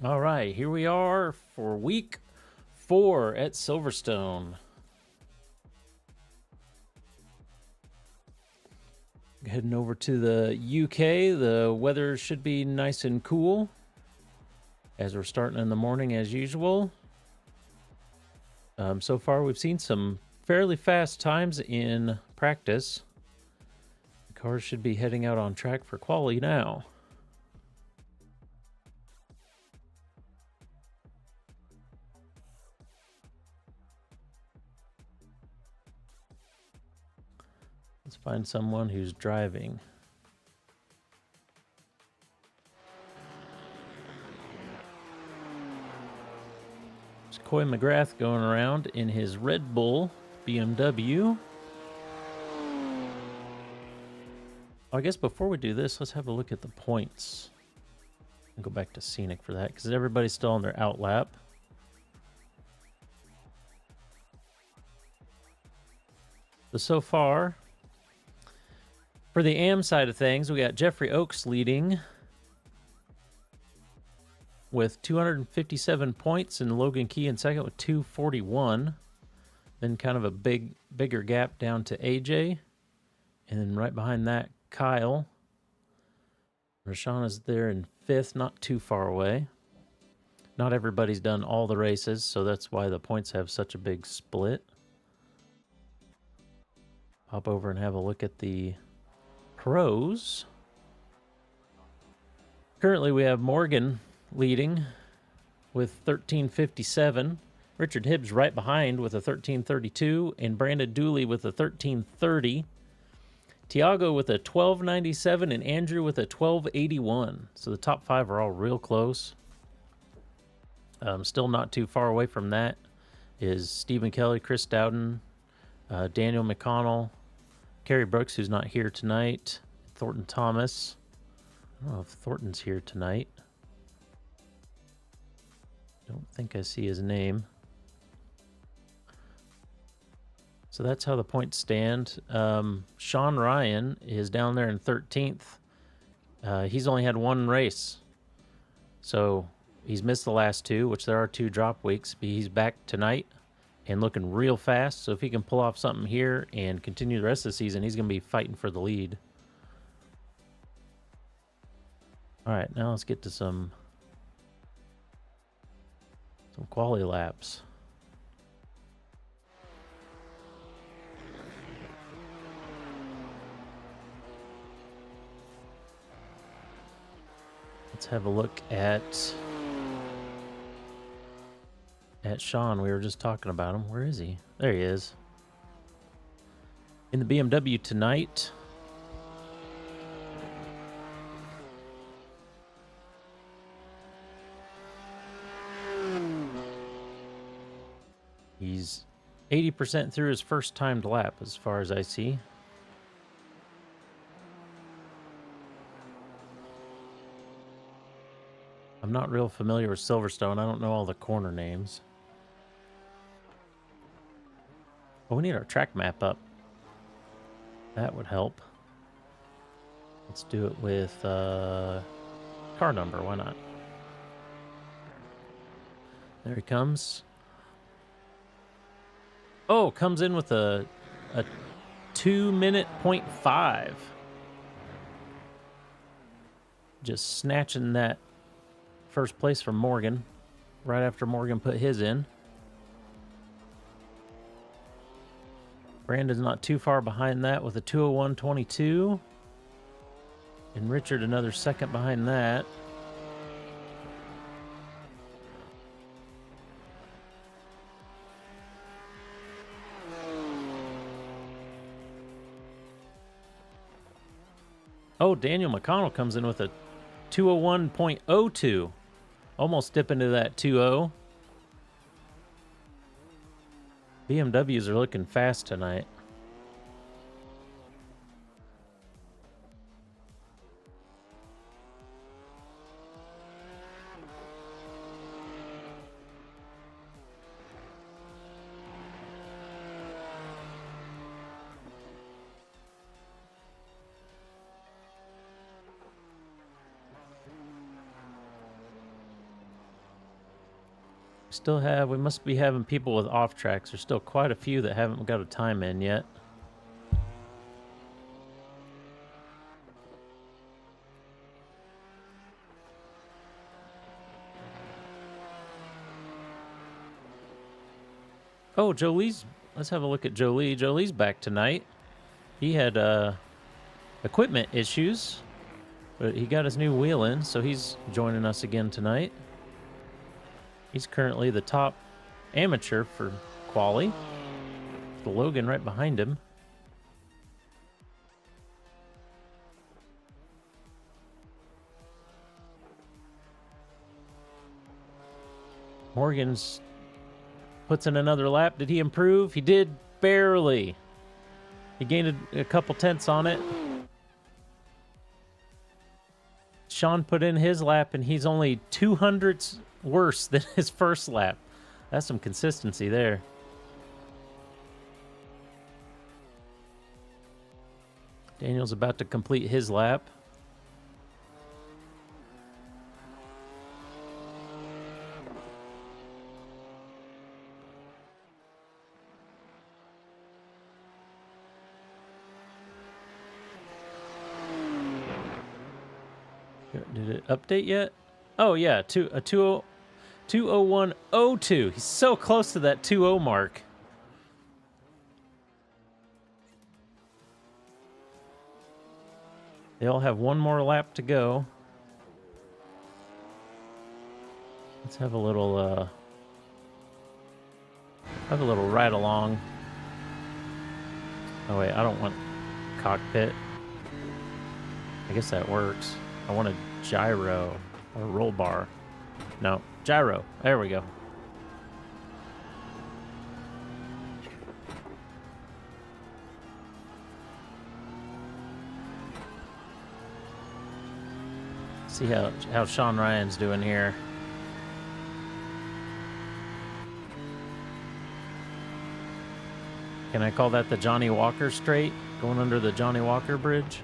All right, here we are for week 4 at Silverstone. Heading over to the UK. The weather should be nice and cool as we're starting in the morning as usual. So far, we've seen some fairly fast times in practice. The cars should be heading out on track for quali now. Let's find someone who's driving. There's Coy McGrath going around in his Red Bull BMW. I guess before we do this, let's have a look at the points. And go back to Scenic for that, because everybody's still on their outlap. So far, for the AM side of things, we got Jeffrey Oakes leading with 257 points, and Logan Key in second with 241. Then kind of a bigger gap down to AJ. And then right behind that, Kyle. Rashawn is there in fifth, not too far away. Not everybody's done all the races, so that's why the points have such a big split. Hop over and have a look at the pros. Currently, we have Morgan leading with 1357. Richard Hibbs right behind with a 1332, and Brandon Dooley with a 1330. Tiago with a 1297 and Andrew with a 1281. So the top 5 are all real close. Still not too far away from that is Stephen Kelly, Chris Dowden, Daniel McConnell, Kerry Brooks, who's not here tonight, Thornton Thomas. I don't know if Thornton's here tonight. Don't think I see his name. So that's how the points stand. Sean Ryan is down there in 13th. He's only had one race. So he's missed the last 2, which there are 2 drop weeks. But he's back tonight and looking real fast. So if he can pull off something here and continue the rest of the season, he's going to be fighting for the lead. All right, now let's get to some quality laps. Let's have a look at Sean. We were just talking about him. Where is he? There he is. In the BMW tonight. He's 80% through his first timed lap, as far as I see. I'm not real familiar with Silverstone. I don't know all the corner names. Oh, we need our track map up. That would help. Let's do it with car number. Why not? There he comes. Oh, comes in with a 2-minute 0.5. Just snatching that first place from Morgan right after Morgan put his in. Brandon's not too far behind that with a 2:01.22. And Richard another second behind that. Oh, Daniel McConnell comes in with a 2:01.02. Almost dip into that 2:0. BMWs are looking fast tonight. We must be having people with off tracks. There's still quite a few that haven't got a time in yet. Oh, Jolie's. Let's have a look at Jolie. Jolie's back tonight. He had equipment issues, but he got his new wheel in, so he's joining us again tonight. He's currently the top amateur for quali. The Logan right behind him. Morgan's puts in another lap. Did he improve? He did, barely. He gained a couple tenths on it. Sean put in his lap, and he's only 200ths worse than his first lap. That's some consistency there. Daniel's about to complete his lap. Did it update yet? Oh yeah, 201.02. He's so close to that 2.0 mark. They all have one more lap to go. Let's have a little ride along. Oh wait, I don't want cockpit. I guess that works. I want a gyro or roll bar. No, gyro. There we go. See how Sean Ryan's doing here. Can I call that the Johnny Walker straight? Going under the Johnny Walker bridge?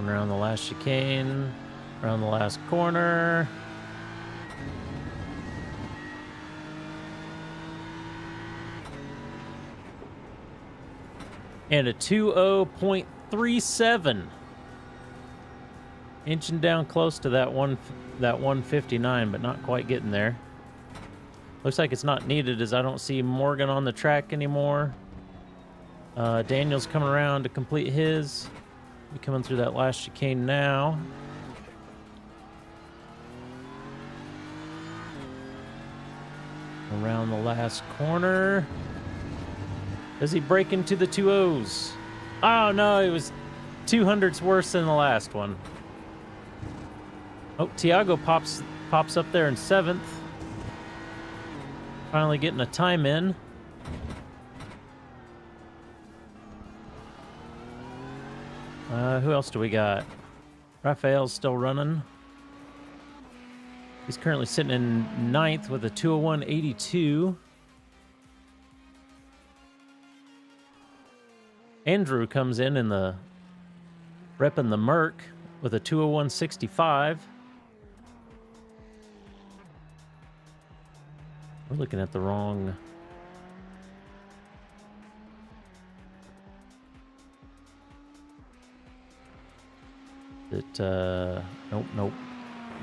Around the last chicane, around the last corner. And a 2:0.37. Inching down close to that 159, but not quite getting there. Looks like it's not needed as I don't see Morgan on the track anymore. Daniel's coming around to complete his. Be coming through that last chicane now. Around the last corner. Does he break into the 2.0s? Oh no, it was 200ths worse than the last one. Oh, Tiago pops up there in 7th. Finally getting a time in. Who else do we got? Raphael's still running. He's currently sitting in 9th with a 2:01.82. Andrew comes in the repping the Merc with a 2:01.65. We're looking at the wrong. Nope.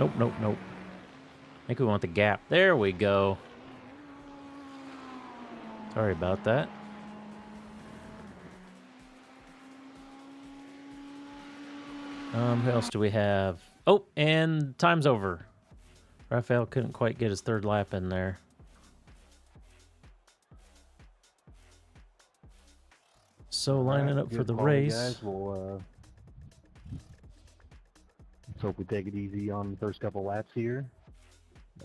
I think we want the gap. There we go. Sorry about that. Who else do we have? Oh, and time's over. Raphael couldn't quite get his third lap in there. So lining up for the race. Guys. We'll let's hope we take it easy on the first couple laps here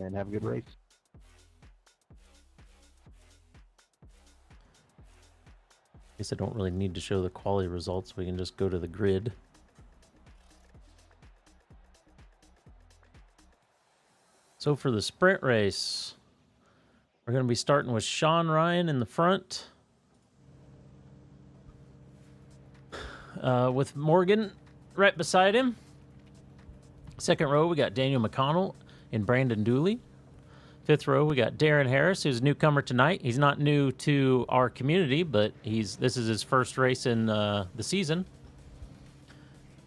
and have a good race. Guess I don't really need to show the quality results. We can just go to the grid. So for the sprint race, we're going to be starting with Sean Ryan in the front. With Morgan right beside him. Second row, we got Daniel McConnell and Brandon Dooley. Fifth row, we got Darren Harris, who's a newcomer tonight. He's not new to our community, but this is his first race in the season.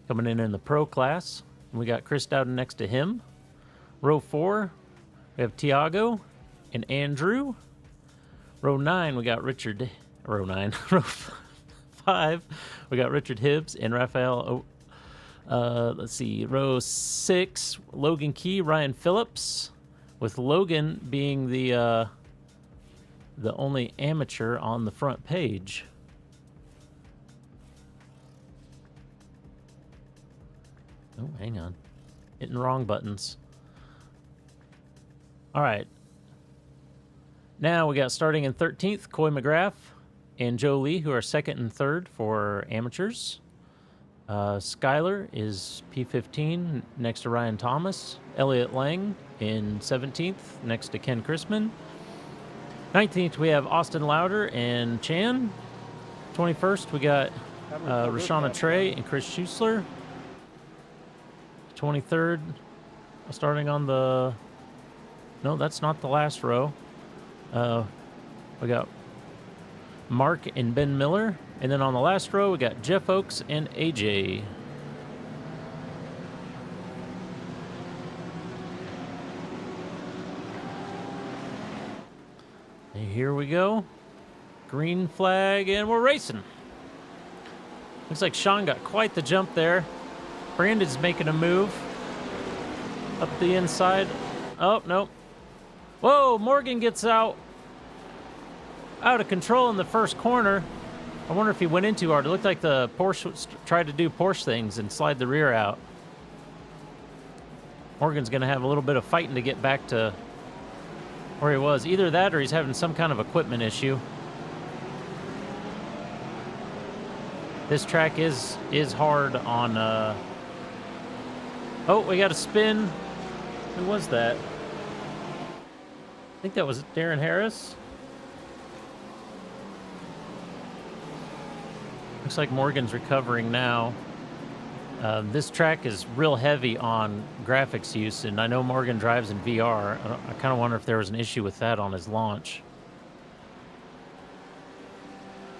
Coming in the pro class. And we got Chris Dowden next to him. Row 4, we have Tiago and Andrew. Row 9, we got Richard. Row 9. Row 5, we got Richard Hibbs and Raphael. Let's see. Row 6, Logan Key, Ryan Phillips. With Logan being the only amateur on the front page. Oh, hang on. Hitting the wrong buttons. All right. Now we got starting in 13th, Coy McGrath and Joe Lee, who are second and third for amateurs. Skyler is P15 next to Ryan Thomas. Elliot Lang in 17th next to Ken Chrisman. 19th, we have Austin Lauder and Chan. 21st, we got Rashana Trey and Chris Schuessler. 23rd, starting on the... No, that's not the last row. We got Mark and Ben Miller. And then on the last row, we got Jeff Oakes and AJ. And here we go. Green flag, and we're racing. Looks like Sean got quite the jump there. Brandon's making a move up the inside. Oh, no. Whoa, Morgan gets out of control in the first corner. I wonder if he went in too hard. It looked like the Porsche tried to do Porsche things and slide the rear out. Morgan's going to have a little bit of fighting to get back to where he was. Either that or he's having some kind of equipment issue. This track is hard on... Oh, we got a spin. Who was that? I think that was Darren Harris. Looks like Morgan's recovering now. This track is real heavy on graphics use, and I know Morgan drives in VR. I kind of wonder if there was an issue with that on his launch.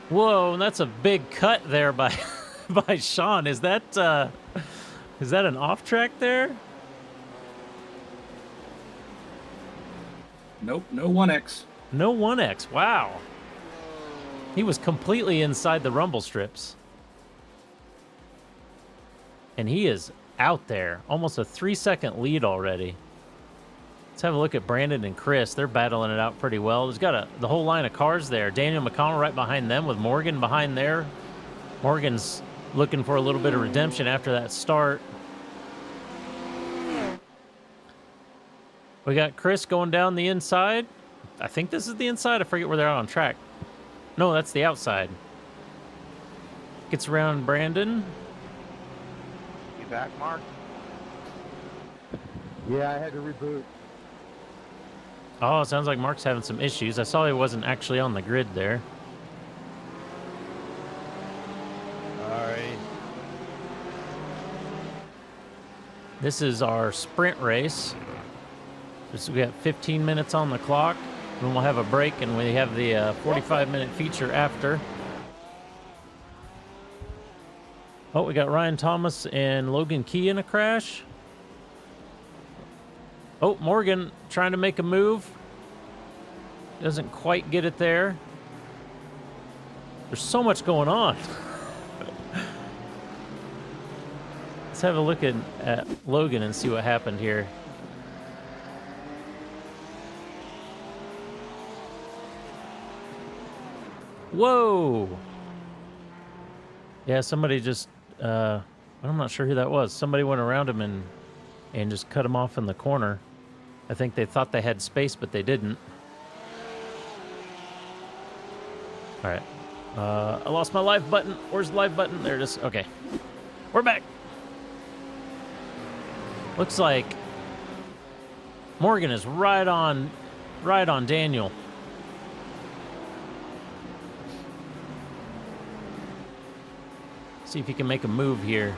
Whoa, and that's a big cut there by by Sean. Is that an off track there? Nope, no 1X. No 1X. Wow. He was completely inside the rumble strips. And he is out there. Almost a 3-second lead already. Let's have a look at Brandon and Chris. They're battling it out pretty well. There's got the whole line of cars there. Daniel McConnell right behind them with Morgan behind there. Morgan's looking for a little bit of redemption after that start. We got Chris going down the inside. I think this is the inside. I forget where they're out on track. No, that's the outside. Gets around Brandon. You back, Mark? Yeah, I had to reboot. Oh, it sounds like Mark's having some issues. I saw he wasn't actually on the grid there. All right. This is our sprint race. We got 15 minutes on the clock. Then we'll have a break, and we have the 45-minute feature after. Oh, we got Ryan Thomas and Logan Key in a crash. Oh, Morgan trying to make a move. Doesn't quite get it there. There's so much going on. Let's have a look at Logan and see what happened here. Whoa! Yeah, somebody just, I'm not sure who that was. Somebody went around him and just cut him off in the corner. I think they thought they had space, but they didn't. All right. I lost my live button. Where's the live button? There it is. Okay. We're back. Looks like Morgan is right on Daniel. See if he can make a move here.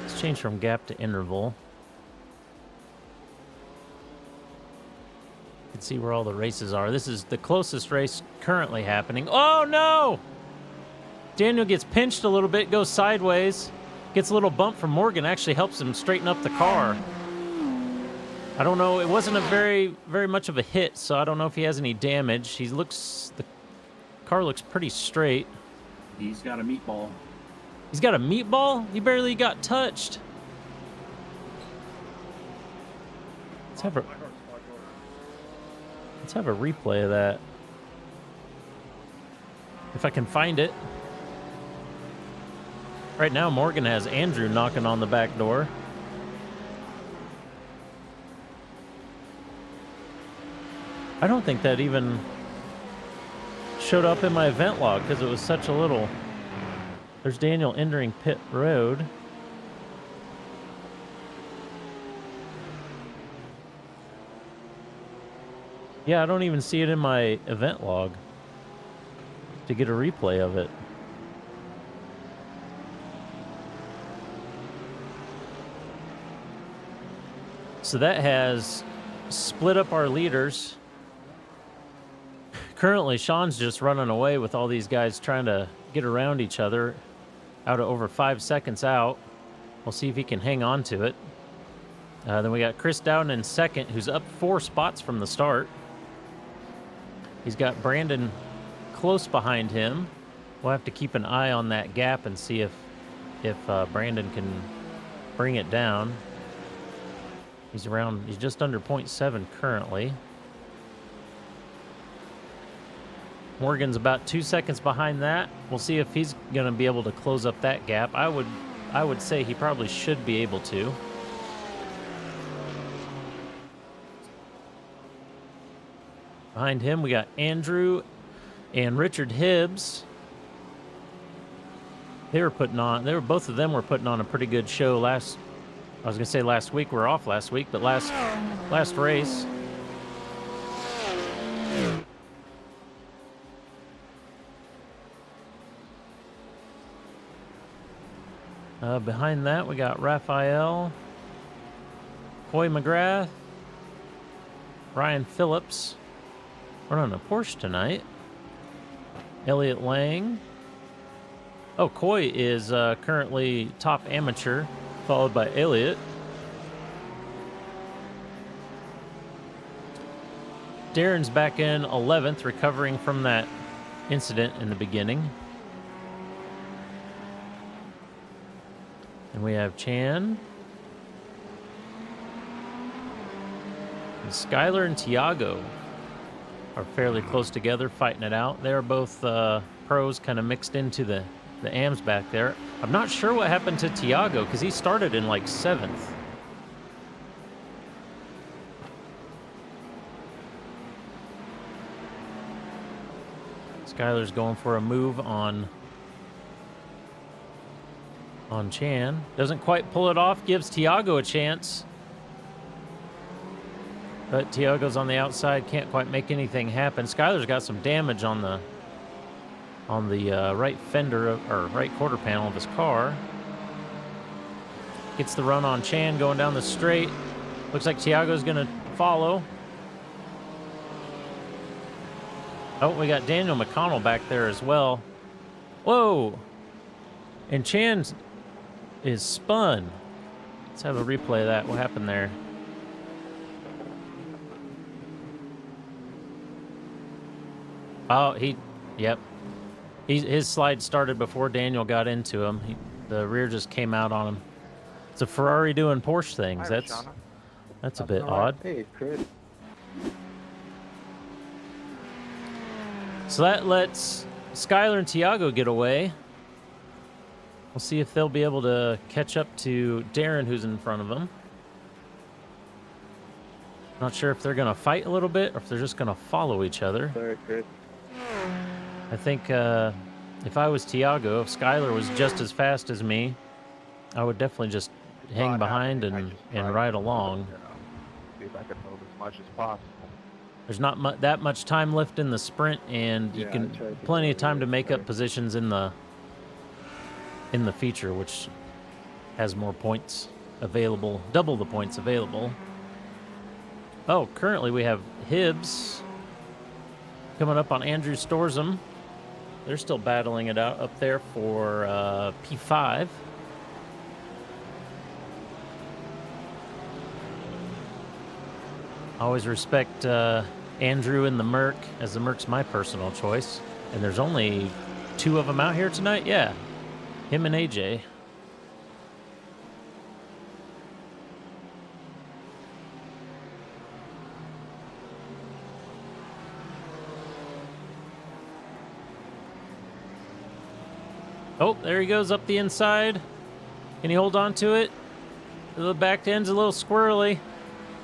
Let's change from gap to interval. You can see where all the races are. This is the closest race currently happening. Oh no! Daniel gets pinched a little bit, goes sideways, gets a little bump from Morgan, actually helps him straighten up the car. I don't know, it wasn't a very much of a hit, so I don't know if he has any damage. The car looks pretty straight. He's got a meatball. He's got a meatball? He barely got touched. Let's have a replay of that. If I can find it. Right now, Morgan has Andrew knocking on the back door. I don't think that even showed up in my event log because it was such a little. There's Daniel entering pit road. Yeah, I don't even see it in my event log to get a replay of it. So that has split up our leaders. Currently, Sean's just running away with all these guys trying to get around each other out of over 5 seconds out. We'll see if he can hang on to it. Then we got Chris Dowden in second, who's up 4 spots from the start. He's got Brandon close behind him. We'll have to keep an eye on that gap and see if Brandon can bring it down. He's just under 0.7 currently. Morgan's about 2 seconds behind that. We'll see if he's going to be able to close up that gap. I would say he probably should be able to. Behind him, we got Andrew and Richard Hibbs. Both of them were putting on a pretty good show last week. We're off last week, but last race. Behind that, we got Raphael, Coy McGrath, Ryan Phillips. Running a Porsche tonight. Elliot Lang. Oh, Coy is currently top amateur, followed by Elliot. Darren's back in 11th, recovering from that incident in the beginning. And we have Chan. And Skylar and Tiago are fairly close together, fighting it out. They're both pros kind of mixed into the AMs back there. I'm not sure what happened to Tiago because he started in like 7th. Skylar's going for a move on Chan. Doesn't quite pull it off, gives Tiago a chance. But Tiago's on the outside, can't quite make anything happen. Skylar's got some damage on the right fender or right quarter panel of his car. Gets the run on Chan going down the straight. Looks like Tiago's gonna follow. Oh, we got Daniel McConnell back there as well. Whoa! And Chan is spun. Let's have a replay of that. What happened there? Oh, yep. His slide started before Daniel got into him. The rear just came out on him. It's a Ferrari doing Porsche things. That's a bit odd. Hey, Chris. So that lets Skylar and Tiago get away. We'll see if they'll be able to catch up to Darren, who's in front of them. Not sure if they're going to fight a little bit or if they're just going to follow each other. Sorry, Chris. I think if I was Tiago, if Skylar was just as fast as me, I would definitely just hang Not behind happening. I and, just and tried ride to, along. see if I can move as much as possible. There's not that much time left in the sprint, and you Yeah, I can tried to plenty go of time here. to make up Sorry. positions in the feature, which has more points available, double the points available. Oh, currently we have Hibbs coming up on Andrew Storzum. They're still battling it out up there for P5. Always respect Andrew in the Merc, as the Merc's my personal choice. And there's only 2 of them out here tonight? Yeah, him and AJ. Oh, there he goes up the inside. Can he hold on to it? The back end's a little squirrely.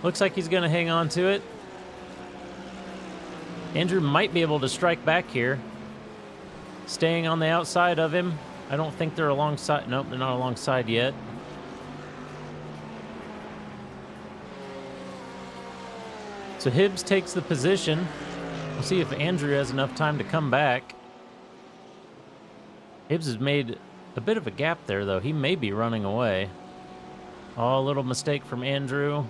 Looks like he's going to hang on to it. Andrew might be able to strike back here. Staying on the outside of him. I don't think they're alongside. Nope, they're not alongside yet. So Hibbs takes the position. We'll see if Andrew has enough time to come back. Hibbs has made a bit of a gap there, though. He may be running away. Oh, a little mistake from Andrew.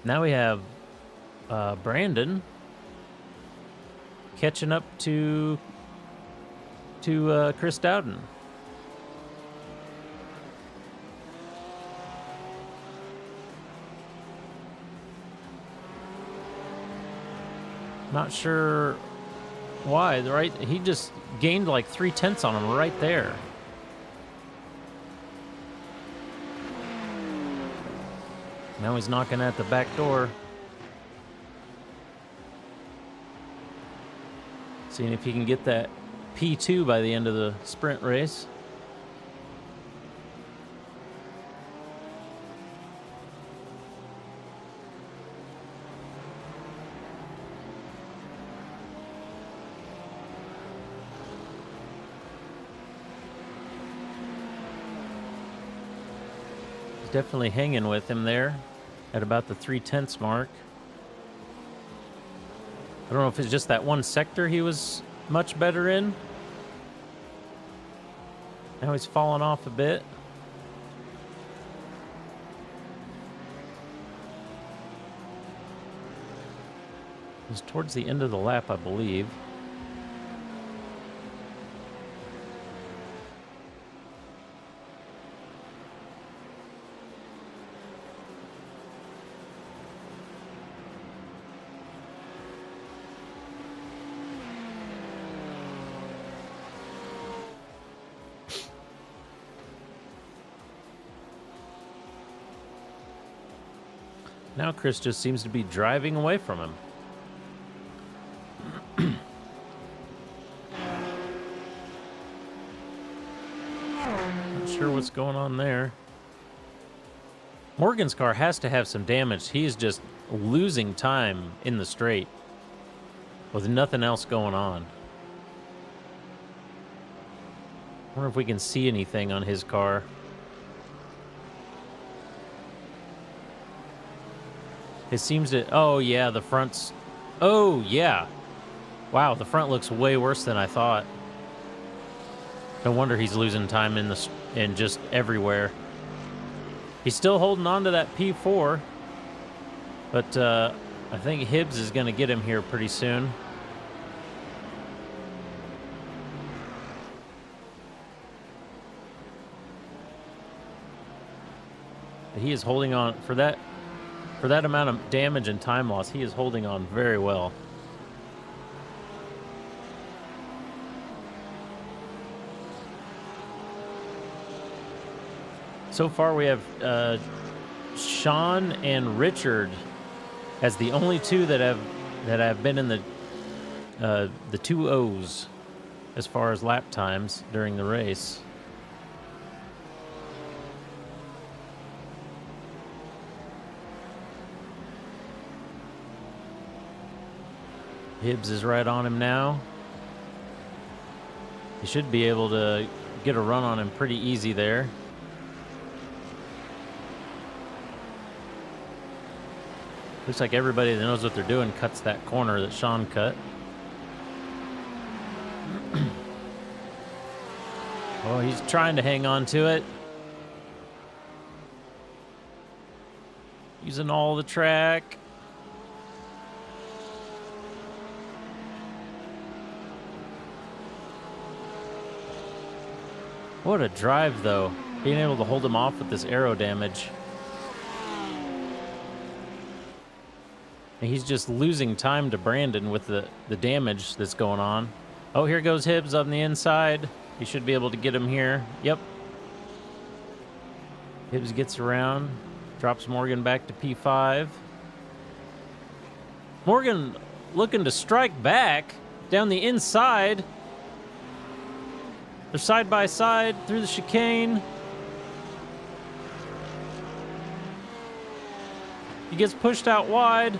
Now we have Brandon catching up to Chris Dowden. Not sure why. Right, he just gained like 0.3 on him right there. Now he's knocking at the back door. Seeing if he can get that P2 by the end of the sprint race. He's definitely hanging with him there at about the 0.3 mark. I don't know if it's just that one sector he was much better in. Now he's fallen off a bit. He's towards the end of the lap, I believe. Now Chris just seems to be driving away from him. Not sure what's going on there. Morgan's car has to have some damage. He is just losing time in the straight with nothing else going on. I wonder if we can see anything on his car. It seems to... Oh, yeah, the front's... Oh, yeah. Wow, the front looks way worse than I thought. No wonder he's losing time in just everywhere. He's still holding on to that P4. But I think Hibbs is going to get him here pretty soon. He is holding on for that amount of damage and time loss. He is holding on very well. So far, we have Sean and Richard as the only two that have been in the 2 O's as far as lap times during the race. Hibbs is right on him now. He should be able to get a run on him pretty easy there. Looks like everybody that knows what they're doing cuts that corner that Sean cut. Oh, he's trying to hang on to it. Using all the track. What a drive, though. Being able to hold him off with this aero damage. And he's just losing time to Brandon with the damage that's going on. Oh, here goes Hibbs on the inside. He should be able to get him here. Yep. Hibbs gets around. Drops Morgan back to P5. Morgan looking to strike back down the inside. They're side by side through the chicane. He gets pushed out wide.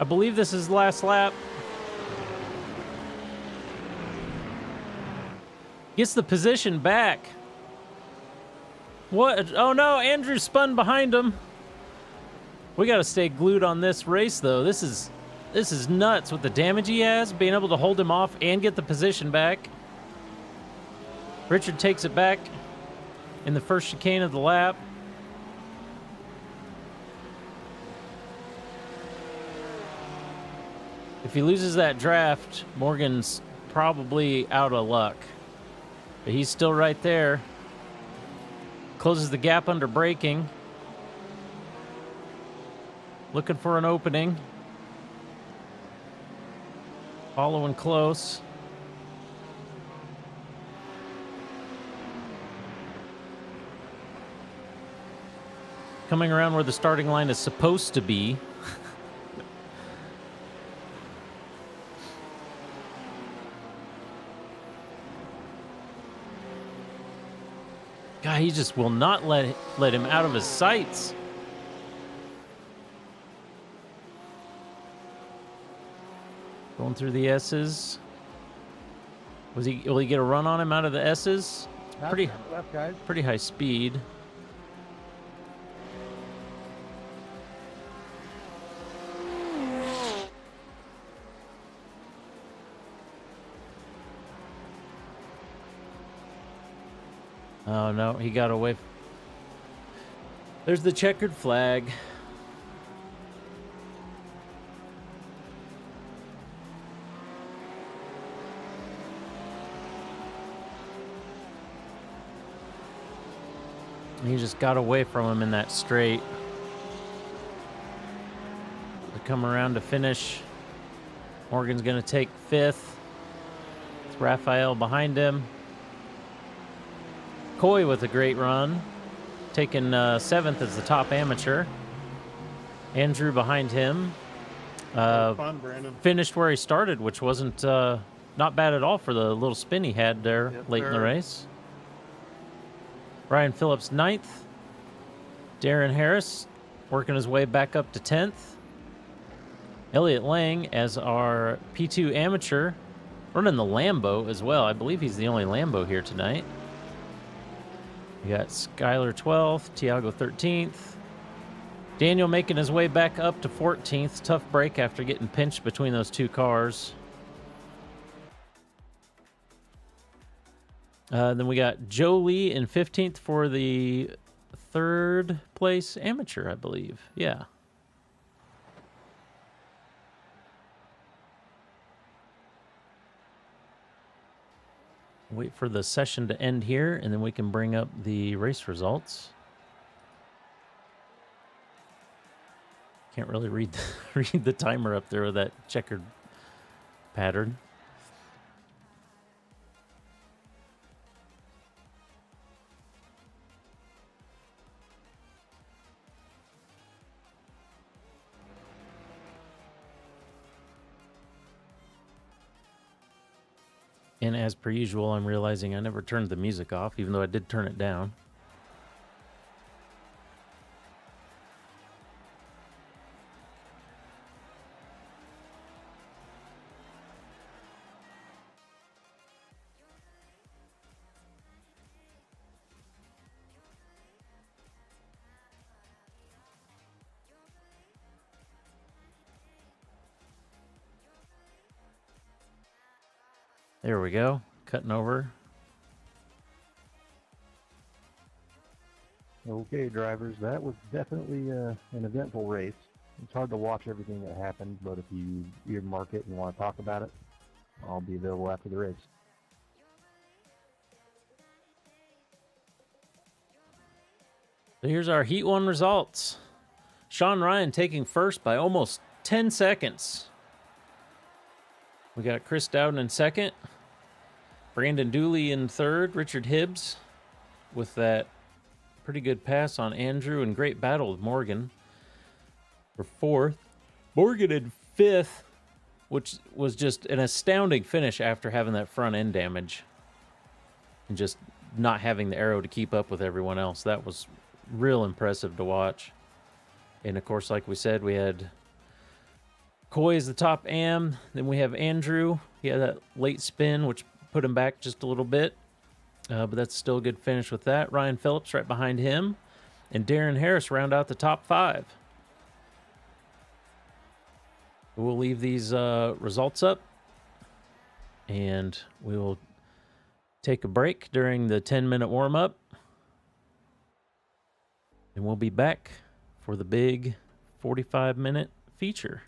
I believe this is last lap. Gets the position back. What? Oh no, Andrew spun behind him. We got to stay glued on this race, though. This is nuts with the damage he has, being able to hold him off and get the position back. Richard takes it back in the first chicane of the lap. If he loses that draft, Morgan's probably out of luck. But he's still right there. Closes the gap under braking. Looking for an opening. Following close. Coming around where the starting line is supposed to be. God, he just will not let him out of his sights. Going through the S's. Will he get a run on him out of the S's? It's pretty high speed. Oh, no, he got away. There's the checkered flag. He just got away from him in that straight. To come around to finish. Morgan's going to take 5th. It's Raphael behind him. Coy with a great run, taking 7th as the top amateur. Andrew behind him. Fun, Brandon. Finished where he started, which wasn't not bad at all for the little spin he had there late in the race. Ryan Phillips 9th. Darren Harris working his way back up to 10th. Elliott Lang as our P2 amateur, running the Lambo as well. I believe he's the only Lambo here tonight. We got Skylar 12th, Tiago 13th. Daniel making his way back up to 14th. Tough break after getting pinched between those two cars. Then we got Joe Lee in 15th for the 3rd place amateur, I believe. Yeah. Wait for the session to end here, and then we can bring up the race results. Can't really read the timer up there with that checkered pattern. And as per usual, I'm realizing I never turned the music off, even though I did turn it down. There we go. Cutting over. Okay, drivers, that was definitely an eventful race. It's hard to watch everything that happened, but if you earmark it and want to talk about it, I'll be available after the race. So here's our Heat 1 results. Sean Ryan taking first by almost 10 seconds. We got Chris Dowden in second. Brandon Dooley in third. Richard Hibbs with that pretty good pass on Andrew and great battle with Morgan for fourth. Morgan in fifth, which was just an astounding finish after having that front end damage and just not having the aero to keep up with everyone else. That was real impressive to watch. And of course, like we said, we had Coy as the top am. Then we have Andrew. He had that late spin, which put him back just a little bit. But that's still a good finish with that. Ryan Phillips right behind him. And Darren Harris round out the top 5. We'll leave these results up. And we will take a break during the 10-minute warm-up. And we'll be back for the big 45-minute feature.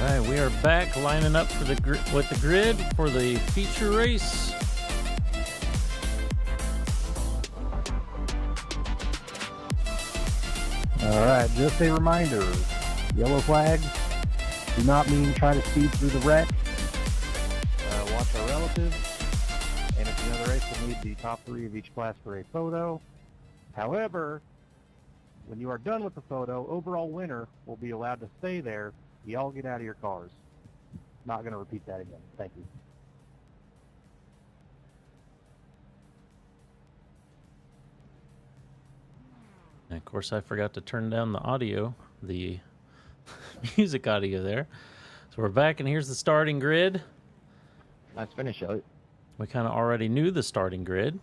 right, we are back lining up for with the grid for the feature race. All right, just a reminder, yellow flags do not mean try to speed through the wreck. Watch our relatives, and if another race will need the top 3 of each class for a photo. However, when you are done with the photo, overall winner will be allowed to stay there. Y'all get out of your cars. Not going to repeat that again. Thank you. And of course, I forgot to turn down the audio, the music audio there. So we're back, and here's the starting grid. Nice finish, Elliot. We kind of already knew the starting grid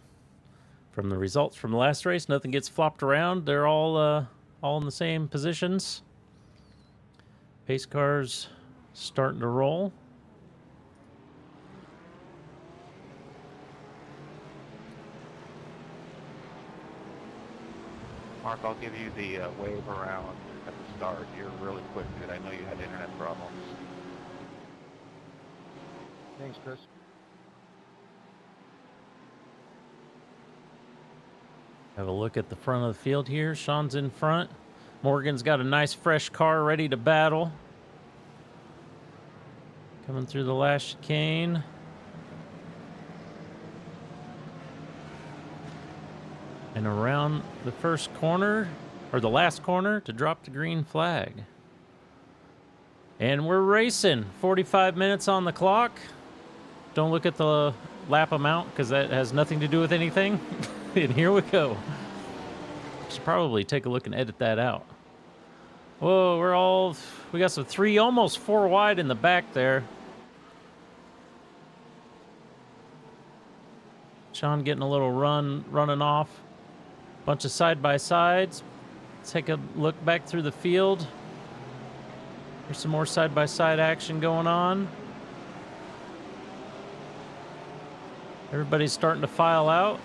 from the results from the last race. Nothing gets flopped around. They're all in the same positions. Pace cars starting to roll. Mark, I'll give you the wave around at the start here really quick because I know you had internet problems. Thanks, Chris. Have a look at the front of the field here. Sean's in front. Morgan's got a nice fresh car ready to battle. Coming through the last chicane. And around the first corner, or the last corner, to drop the green flag. And we're racing. 45 minutes on the clock. Don't look at the lap amount because that has nothing to do with anything. And here we go. Should probably take a look and edit that out. Whoa, we got some 3, almost 4 wide in the back there. Sean getting a little running off. Bunch of side-by-sides. Take a look back through the field. There's some more side-by-side action going on. Everybody's starting to file out.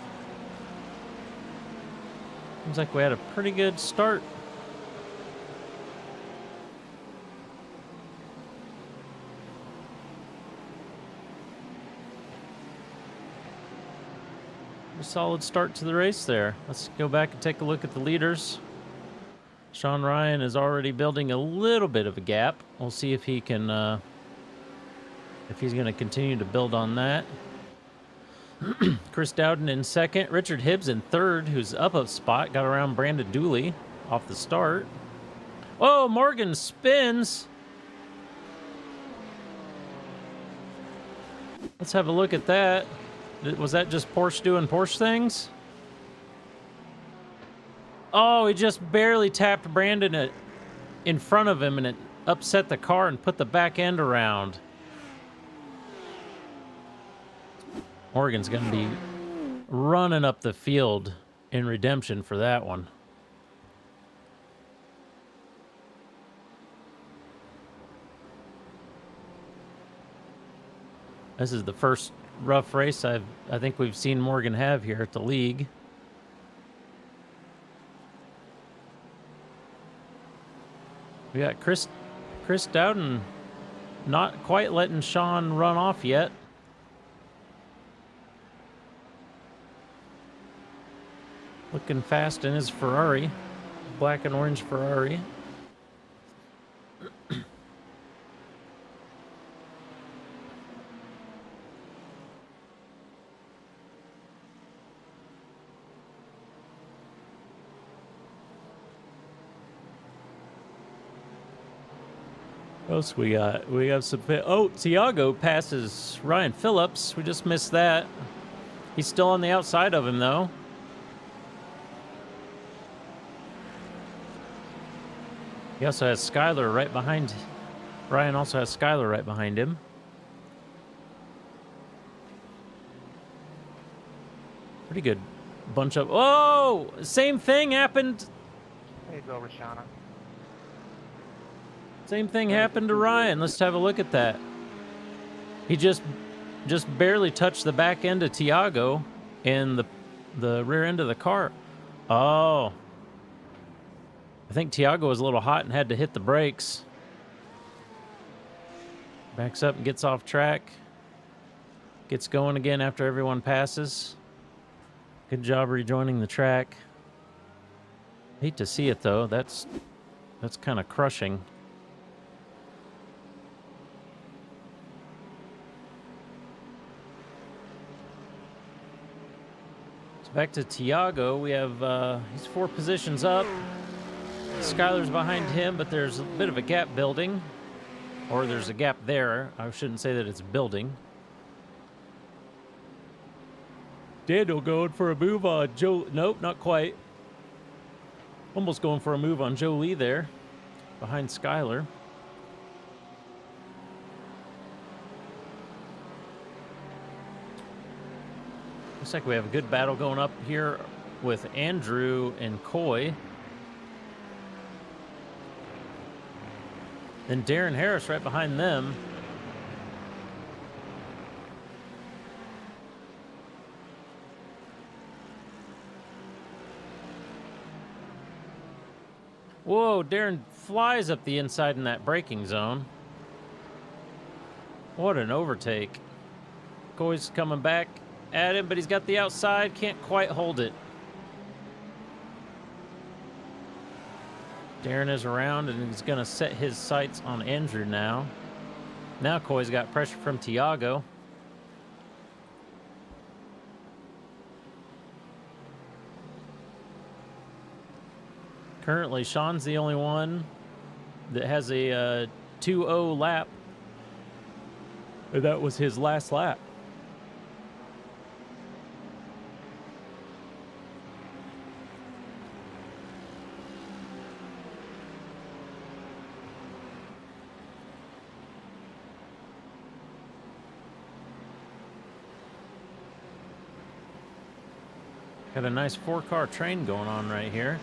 Seems like we had a pretty good start. A solid start to the race there. Let's go back and take a look at the leaders. Sean Ryan is already building a little bit of a gap. We'll see if he can, if he's going to continue to build on that. Chris Dowden in second. Richard Hibbs in third, who's up a spot. Got around Brandon Dooley off the start. Oh, Morgan spins. Let's have a look at that. Was that just Porsche doing Porsche things? Oh, he just barely tapped Brandon in front of him, and it upset the car and put the back end around. Morgan's going to be running up the field in redemption for that one. This is the first rough race I think we've seen Morgan have here at the league. We got Chris Dowden not quite letting Sean run off yet. Looking fast in his Ferrari, black and orange Ferrari. What else we got? We have some. Oh, Tiago passes Ryan Phillips. We just missed that. He's still on the outside of him, though. He also has Skyler right behind. Ryan also has Skyler right behind him. Pretty good bunch of. Oh, same thing happened. There you go, Rashana. Same thing happened to Ryan. Let's have a look at that. He just barely touched the back end of Tiago and the rear end of the car. Oh. I think Tiago was a little hot and had to hit the brakes. Backs up and gets off track. Gets going again after everyone passes. Good job rejoining the track. Hate to see it though. That's kind of crushing. So back to Tiago. We have he's 4 positions up. Skylar's behind him, but there's a bit of a gap building. Or there's a gap there. I shouldn't say that it's building. Daniel going for a move on Joe. Nope, not quite. Almost going for a move on Jolie there. Behind Skylar. Looks like we have a good battle going up here with Andrew and Coy. Then Darren Harris right behind them. Whoa, Darren flies up the inside in that braking zone. What an overtake. Coy's coming back at him, but he's got the outside, can't quite hold it. Darren is around, and he's going to set his sights on Andrew now. Now Coy's got pressure from Tiago. Currently, Sean's the only one that has a 2-0 lap. That was his last lap. Got a nice 4-car train going on right here.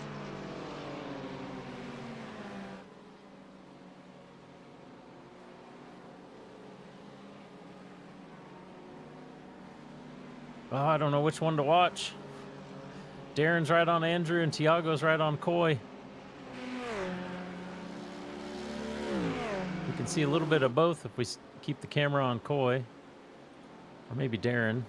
Oh, I don't know which one to watch. Darren's right on Andrew and Tiago's right on Coy. We can see a little bit of both if we keep the camera on Coy. Or maybe Darren.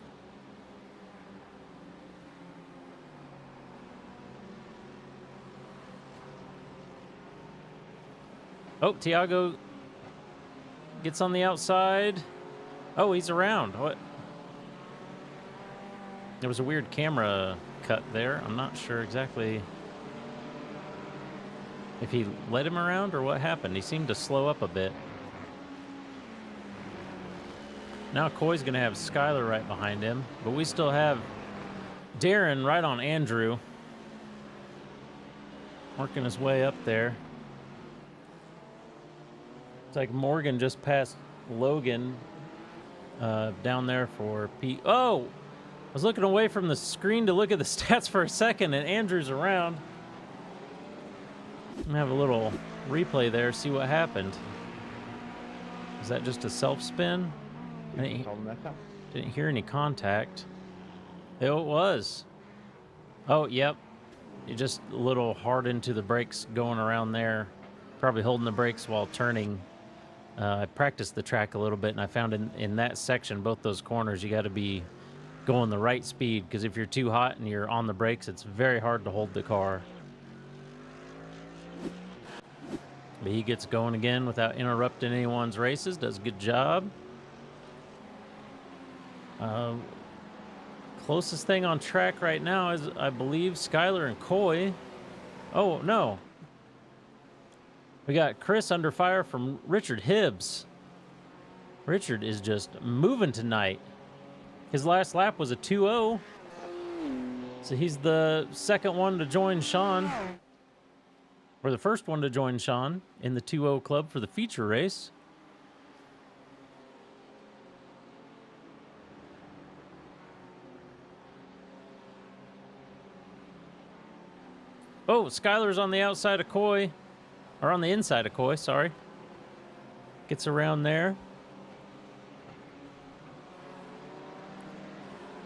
Oh, Tiago gets on the outside. Oh, he's around. What? There was a weird camera cut there. I'm not sure exactly if he led him around or what happened. He seemed to slow up a bit. Now Coy's going to have Skylar right behind him, but we still have Darren right on Andrew. Working his way up there. It's like Morgan just passed Logan down there for Pete. Oh! I was looking away from the screen to look at the stats for a second, and Andrew's around. I'm gonna have a little replay there, see what happened. Is that just a self-spin? I didn't hear any contact. Oh, it was. Oh, yep. You just a little hard into the brakes going around there. Probably holding the brakes while turning. I practiced the track a little bit, and I found in that section, both those corners, you got to be going the right speed, because if you're too hot and you're on the brakes, it's very hard to hold the car. But he gets going again without interrupting anyone's races. Does a good job. Closest thing on track right now is, I believe, Skylar and Coy. Oh, no. We got Chris under fire from Richard Hibbs. Richard is just moving tonight. His last lap was a 2-0. So he's the second one to join Sean. Or the first one to join Sean in the 2-0 club for the feature race. Oh, Skylar's on the outside of Coy. Or on the inside of Coy, sorry. Gets around there.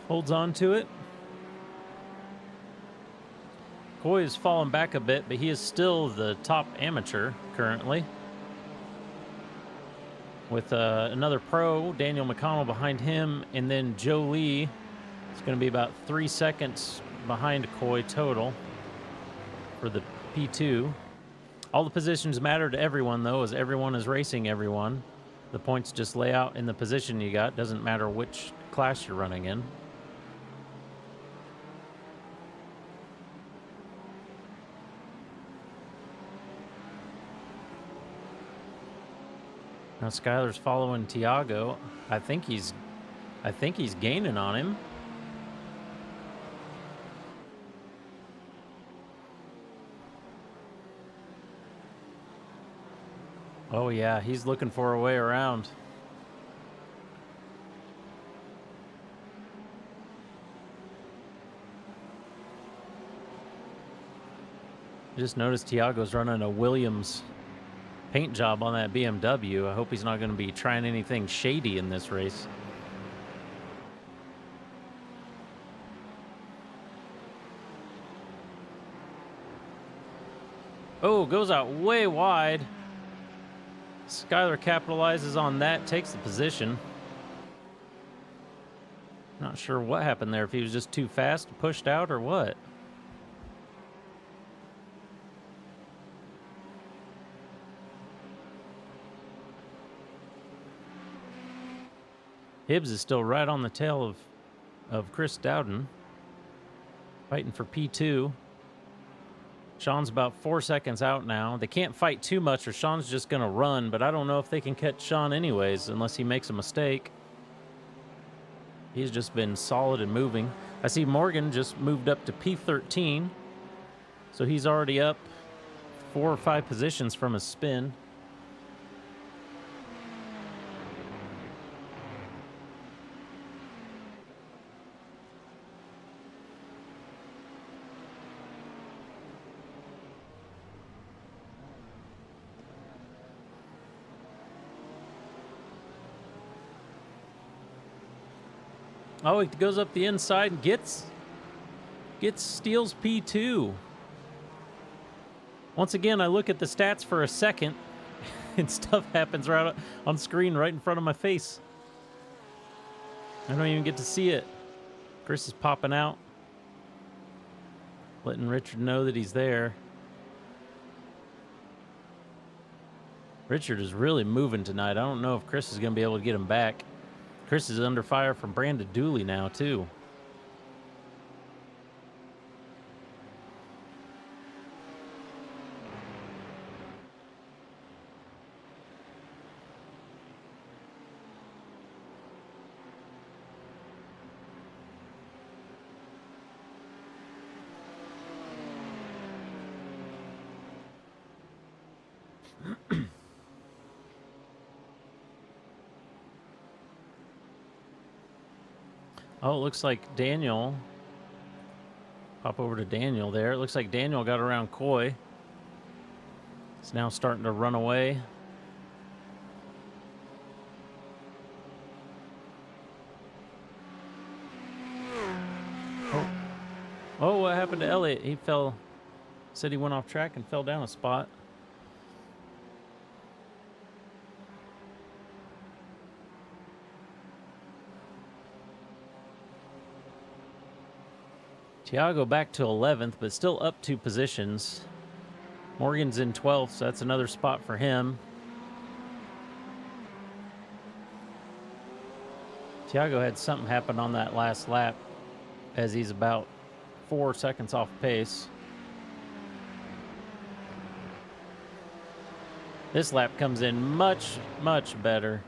Holds on to it. Coy has fallen back a bit, but he is still the top amateur currently. with another pro, Daniel McConnell behind him, and then Joe Lee. It's going to be about 3 seconds behind Coy total for the P2. All the positions matter to everyone, though, as everyone is racing everyone. The points just lay out in the position you got. Doesn't matter which class you're running in. Now Skyler's following Tiago. I think he's gaining on him. Oh yeah, he's looking for a way around. Just noticed Tiago's running a Williams paint job on that BMW. I hope he's not going to be trying anything shady in this race. Oh, goes out way wide. Skyler capitalizes on that, takes the position. Not sure what happened there, if he was just too fast, pushed out, or what. Hibbs is still right on the tail of Chris Dowden, fighting for P2. Sean's about 4 seconds out now. They can't fight too much or Sean's just going to run, but I don't know if they can catch Sean anyways unless he makes a mistake. He's just been solid and moving. I see Morgan just moved up to P13, so he's already up 4 or 5 positions from his spin. Oh, he goes up the inside and steals P2. Once again, I look at the stats for a second, and stuff happens right on screen right in front of my face. I don't even get to see it. Chris is popping out, letting Richard know that he's there. Richard is really moving tonight. I don't know if Chris is going to be able to get him back. Chris is under fire from Brandon Dooley now, too. Oh, it looks like Daniel. Pop over to Daniel there. It looks like Daniel got around Coy. He's now starting to run away. Oh, what happened to Elliott? He fell. Said he went off track and fell down a spot. Tiago back to 11th, but still up 2 positions. Morgan's in 12th, so that's another spot for him. Tiago had something happen on that last lap as he's about 4 seconds off pace. This lap comes in much, much better.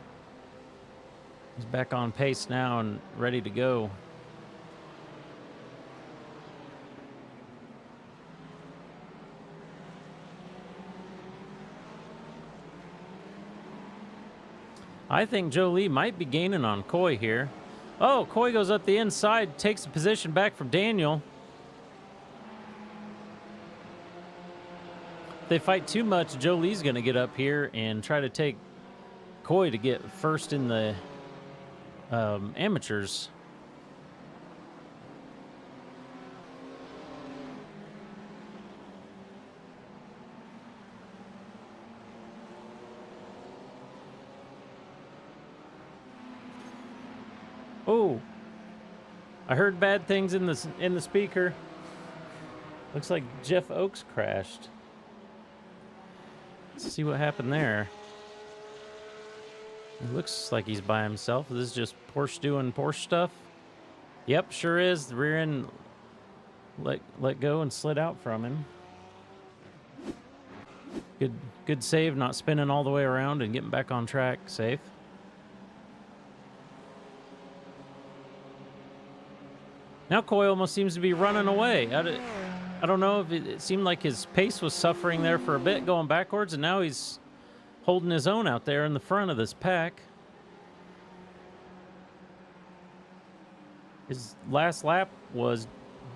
He's back on pace now and ready to go. I think Joe Lee might be gaining on Coy here. Oh, Coy goes up the inside, takes the position back from Daniel. If they fight too much, Joe Lee's going to get up here and try to take Coy to get first in the amateurs. Oh, I heard bad things in the speaker. Looks like Jeff Oakes crashed. Let's see what happened there. It looks like he's by himself. This is just Porsche doing Porsche stuff. Yep, sure is. The rear end let go and slid out from him. Good save, not spinning all the way around and getting back on track safe. Now Coy almost seems to be running away. I don't know if it seemed like his pace was suffering there for a bit going backwards, and now he's holding his own out there in the front of this pack. His last lap was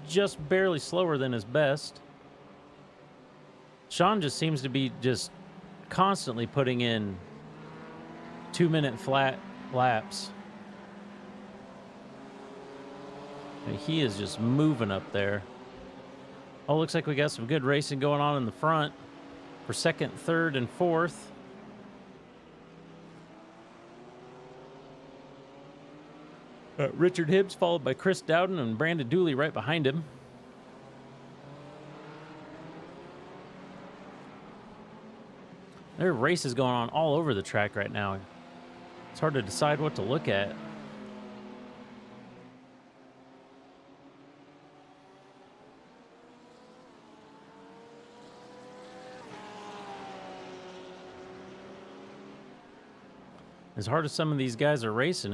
just barely slower than his best. Sean just seems to be just constantly putting in 2-minute flat laps. And he is just moving up there. Oh, looks like we got some good racing going on in the front for second, third, and fourth. Richard Hibbs followed by Chris Dowden and Brandon Dooley right behind him. There are races going on all over the track right now. It's hard to decide what to look at. As hard as some of these guys are racing,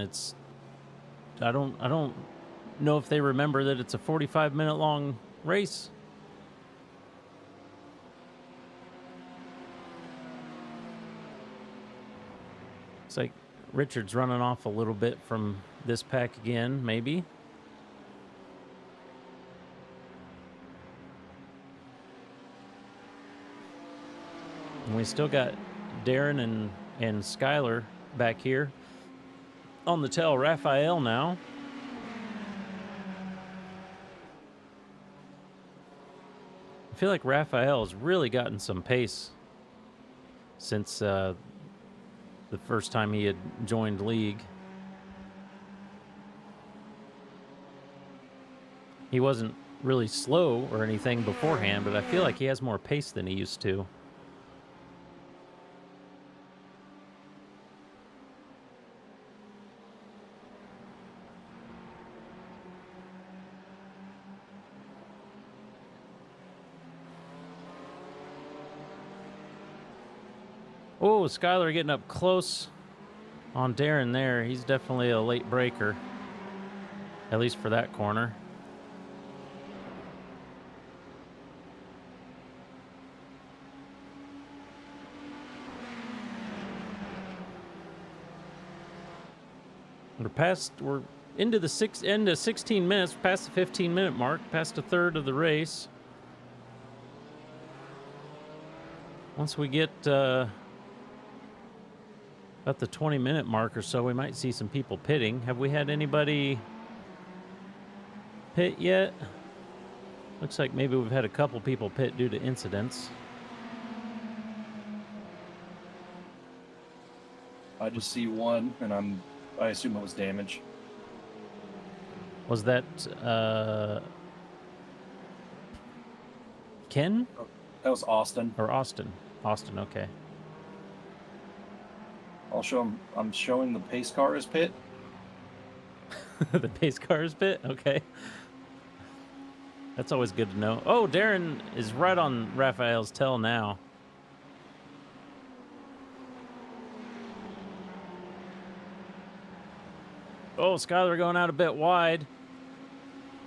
I don't know if they remember that it's a 45-minute long race. It's like Richard's running off a little bit from this pack again, maybe. And we still got Darren and Skylar back here on the tail. Raphael now. I feel like Raphael has really gotten some pace since the first time he had joined league. He wasn't really slow or anything beforehand, but I feel like he has more pace than he used to. Oh, Skylar getting up close on Darren there. He's definitely a late breaker, at least for that corner. We're into the end of 16 minutes, past the 15-minute mark, past a third of the race. Once we get about the 20-minute mark or so, we might see some people pitting. Have we had anybody pit yet? Looks like maybe we've had a couple people pit due to incidents. I just see one, and I assume it was damage. Was that Ken? That was Austin. Or Austin? Austin, okay. I'll show him. I'm showing the pace car is pit. The pace car is pit? Okay. That's always good to know. Oh, Darren is right on Raphael's tail now. Oh, Skylar going out a bit wide.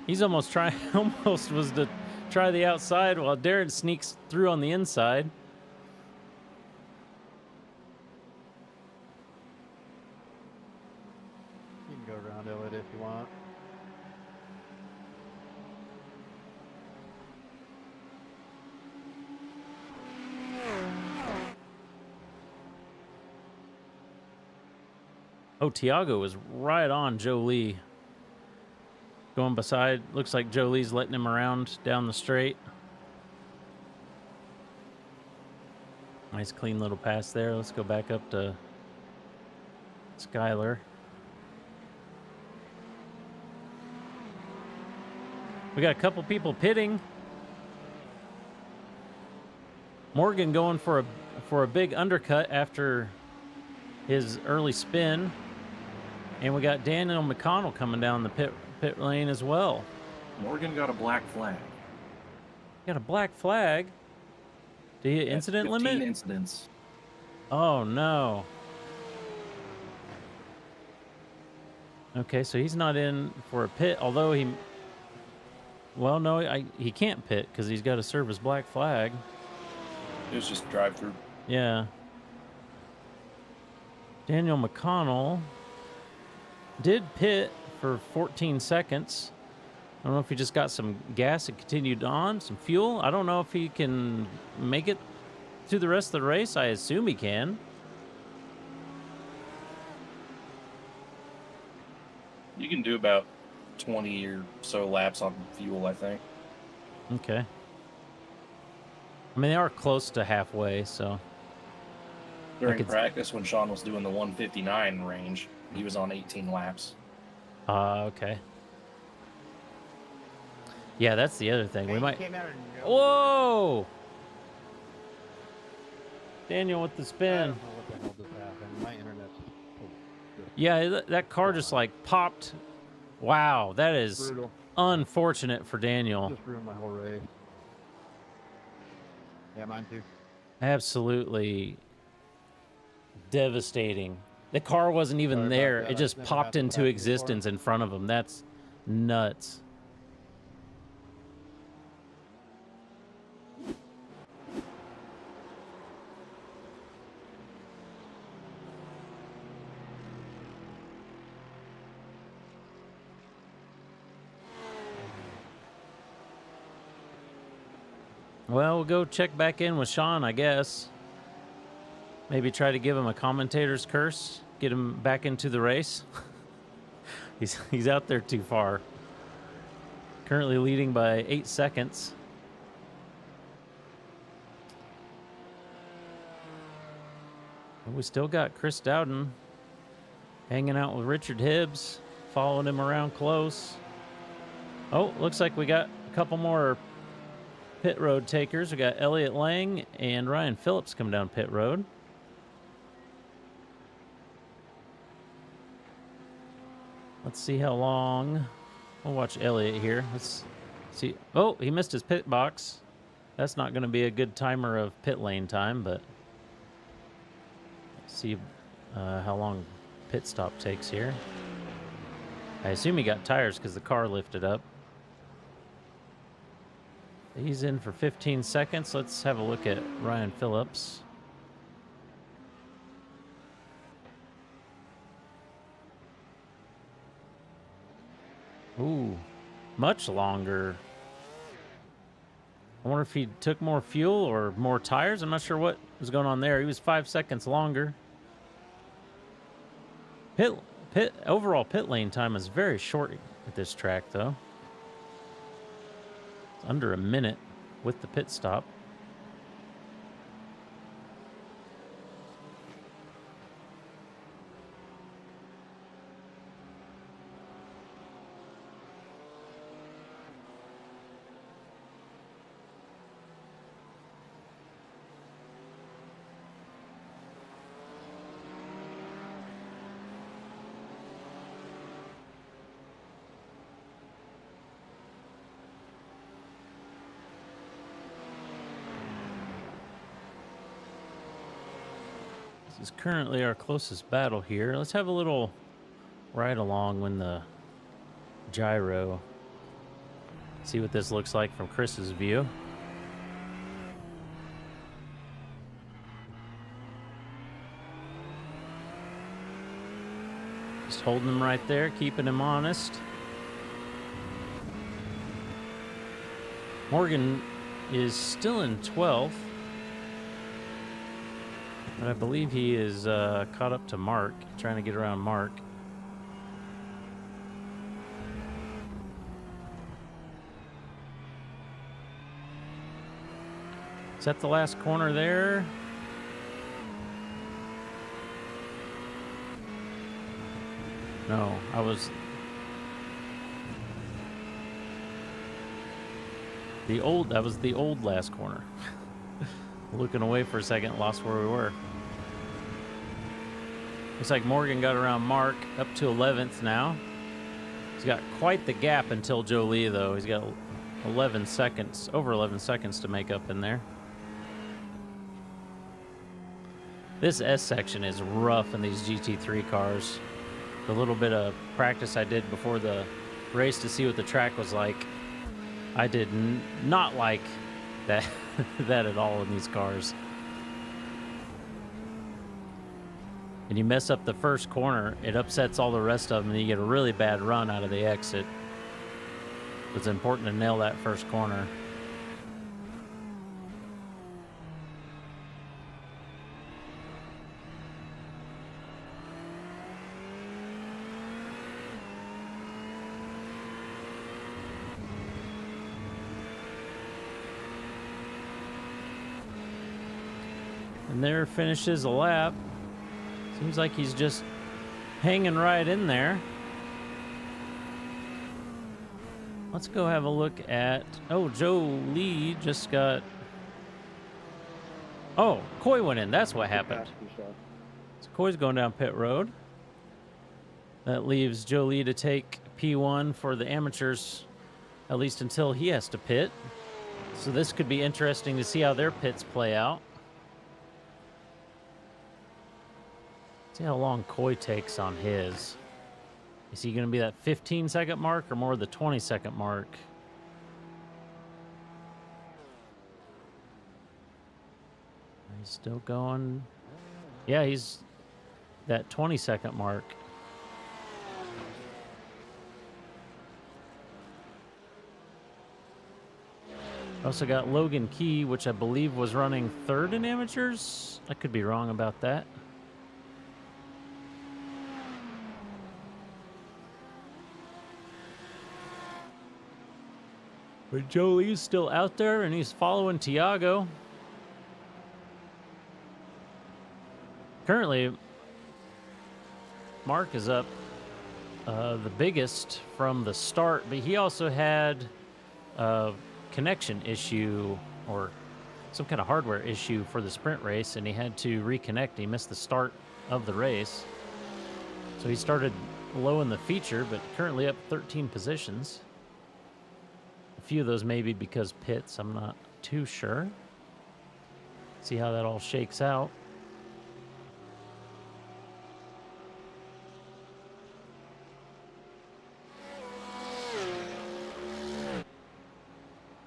He's almost was to try the outside while Darren sneaks through on the inside. You can go around it if you want. Oh, Tiago is right on Joe Lee. Going beside, looks like Joe Lee's letting him around down the straight. Nice clean little pass there. Let's go back up to Skylar. We got a couple people pitting. Morgan going for a big undercut after his early spin. And we got Daniel McConnell coming down the pit lane as well. Morgan got a black flag. Got a black flag? Do you incident 15 limit? incidents. Oh, no. Okay, so he's not in for a pit, although he... Well, no, he can't pit because he's got to serve his black flag. It was just drive-through. Yeah. Daniel McConnell did pit for 14 seconds. I don't know if he just got some gas and continued on, some fuel. I don't know if he can make it through the rest of the race. I assume he can. You can do about 20 or so laps on fuel, I think. Okay. I mean, they are close to halfway, so... During practice, when Sean was doing the 159 range, he was on 18 laps. Okay. Yeah, that's the other thing. We might... Came out of nowhere. Whoa! Daniel with the I spin. don't know what the hell just happened. My internet's Yeah, that car just like popped. Wow, that is brutal. unfortunate for Daniel. Just ruined my whole race. Yeah, mine too. Absolutely devastating. The car wasn't even Sorry about there. that. It just That's never popped happened into to me existence in front of him. That's nuts. Well, we'll go check back in with Sean, I guess. Maybe try to give him a commentator's curse, get him back into the race. He's out there too far. Currently leading by 8 seconds. But we still got Chris Dowden hanging out with Richard Hibbs, following him around close. Oh, looks like we got a couple more pit road takers. We got Elliott Lang and Ryan Phillips come down pit road. Let's see how long. We'll watch Elliott here. Let's see. Oh, he missed his pit box. That's not going to be a good timer of pit lane time, but let's see how long pit stop takes here. I assume he got tires because the car lifted up. He's in for 15 seconds. Let's have a look at Ryan Phillips. Ooh, much longer. I wonder if he took more fuel or more tires. I'm not sure what was going on there. He was 5 seconds longer. Overall pit lane time is very short at this track, though. It's under a minute with the pit stop. This is currently our closest battle here. Let's have a little ride along when the gyro. See what this looks like from Chris's view. Just holding him right there, keeping him honest. Morgan is still in 12th. But I believe he is caught up to Mark, trying to get around Mark. Is that the last corner there? No, I was... That was the old last corner. Looking away for a second, lost where we were. Looks like Morgan got around Mark, up to 11th now. He's got quite the gap until Jolie, though. He's got 11 seconds, over 11 seconds to make up in there. This S section is rough in these GT3 cars. The little bit of practice I did before the race to see what the track was like, I did not like that that at all in these cars. And you mess up the first corner, it upsets all the rest of them, and you get a really bad run out of the exit. It's important to nail that first corner. And there finishes a lap. Seems like he's just hanging right in there. Let's go have a look at... Oh, Jolie just got... Oh, Coy went in. That's what happened. So Coy's going down pit road. That leaves Jolie to take P1 for the amateurs, at least until he has to pit. So this could be interesting to see how their pits play out. See how long Coy takes on his. Is he going to be that 15-second mark or more the 20-second mark? He's still going. Yeah, he's that 20-second mark. Also got Logan Key, which I believe was running third in amateurs. I could be wrong about that. But Jolie's still out there, and he's following Tiago. Currently, Mark is up the biggest from the start, but he also had a connection issue or some kind of hardware issue for the sprint race, and he had to reconnect. He missed the start of the race. So he started low in the feature, but currently up 13 positions. A few of those maybe because pits, I'm not too sure. See how that all shakes out.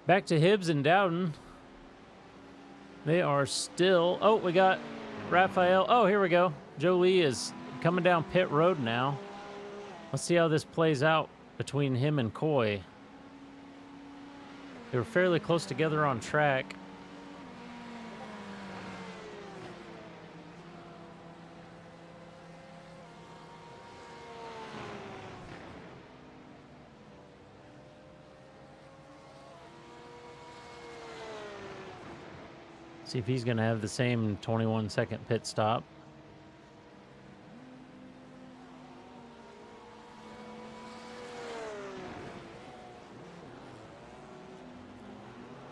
Back to Hibbs and Dowden. They are still... Oh, we got Raphael. Oh, here we go. Jolie is coming down pit road now. Let's see how this plays out between him and Coy. They were fairly close together on track. See if he's going to have the same 21-second pit stop.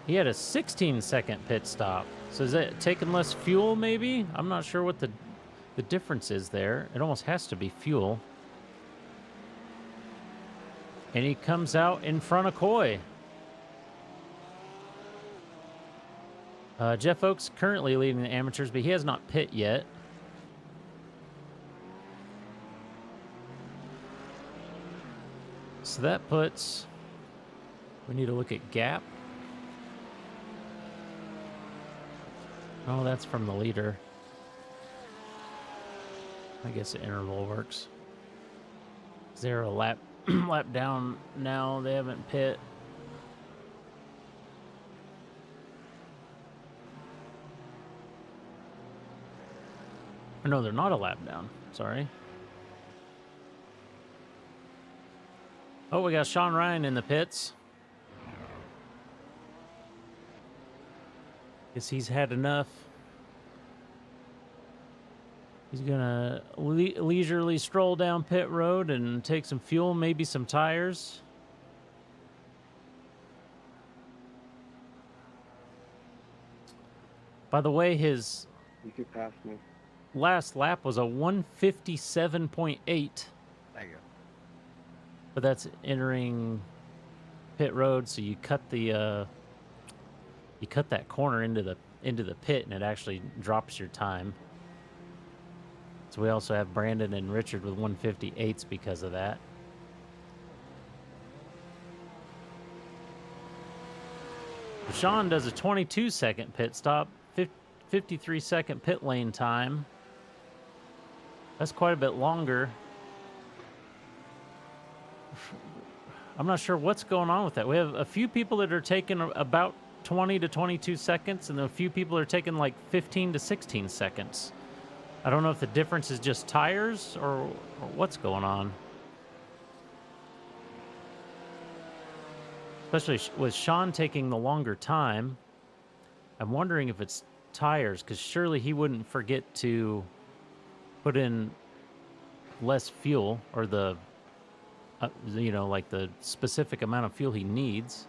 He had a 16-second pit stop. So is that taking less fuel, maybe? I'm not sure what the difference is there. It almost has to be fuel. And he comes out in front of Coy. Jeff Oakes currently leading the amateurs, but he has not pit yet. So that puts... We need to look at gap. Oh, that's from the leader. I guess the interval works. Is there a lap down now? They haven't pit. No, they're not a lap down. Sorry. Oh, we got Sean Ryan in the pits. Guess he's had enough. He's gonna leisurely stroll down pit road and take some fuel, maybe some tires. By the way, his You could pass me. last lap was a 157.8, There you go. but that's entering pit road, so you cut the you cut that corner into the pit, and it actually drops your time. So we also have Brandon and Richard with 158s because of that. Sean does a 22-second pit stop, 53-second pit lane time. That's quite a bit longer. I'm not sure what's going on with that. We have a few people that are taking about 20 to 22 seconds, and a few people are taking like 15 to 16 seconds. I don't know if the difference is just tires or what's going on. Especially with Sean taking the longer time. I'm wondering if it's tires, because surely he wouldn't forget to put in less fuel, or the, you know, like the specific amount of fuel he needs.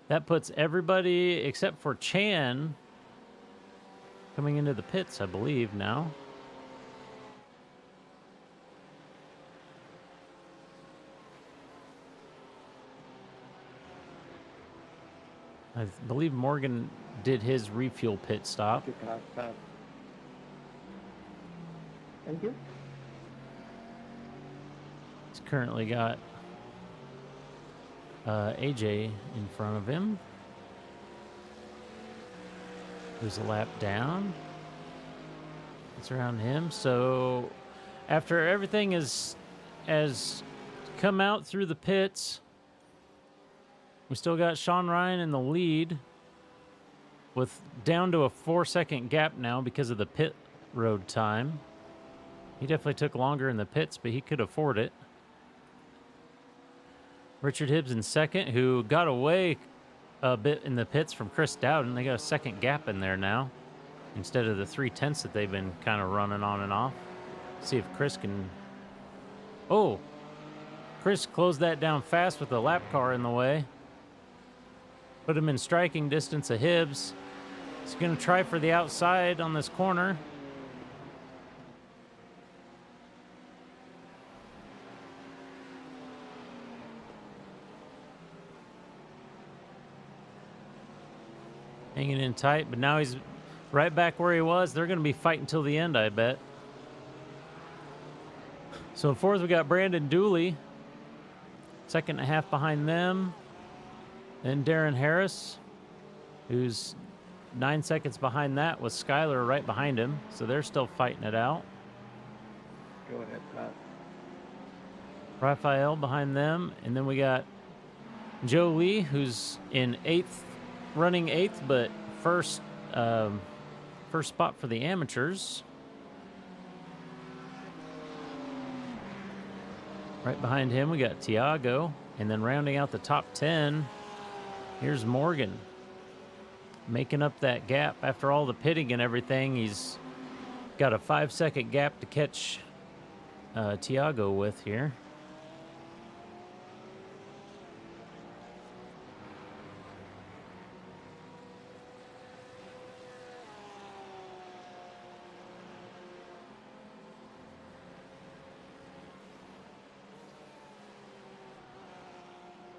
That puts everybody except for Chan coming into the pits, I believe, now. I believe Morgan did his refuel pit stop. You could pass. Thank you. He's currently got AJ in front of him. There's a lap down. It's around him. So after everything has come out through the pits, we still got Sean Ryan in the lead with down to a 4-second gap now because of the pit road time. He definitely took longer in the pits, but he could afford it. Richard Hibbs in second, who got away a bit in the pits from Chris Dowden. They got a second gap in there now instead of the 3/10 that they've been kind of running on and off. See if Chris can... Oh! Chris closed that down fast with the lap car in the way. Put him in striking distance of Hibbs. He's going to try for the outside on this corner. Hanging in tight, but now he's right back where he was. They're going to be fighting till the end, I bet. So in fourth, we got Brandon Dooley. Second and a half behind them. Then Darren Harris, who's 9 seconds behind that, with Skyler right behind him. So they're still fighting it out. Go ahead, Pat. Raphael behind them. And then we got Joe Lee, who's in eighth, running eighth, but first spot for the amateurs. Right behind him, we got Tiago. And then rounding out the top 10, here's Morgan. Making up that gap after all the pitting and everything. He's got a 5-second gap to catch Tiago with here.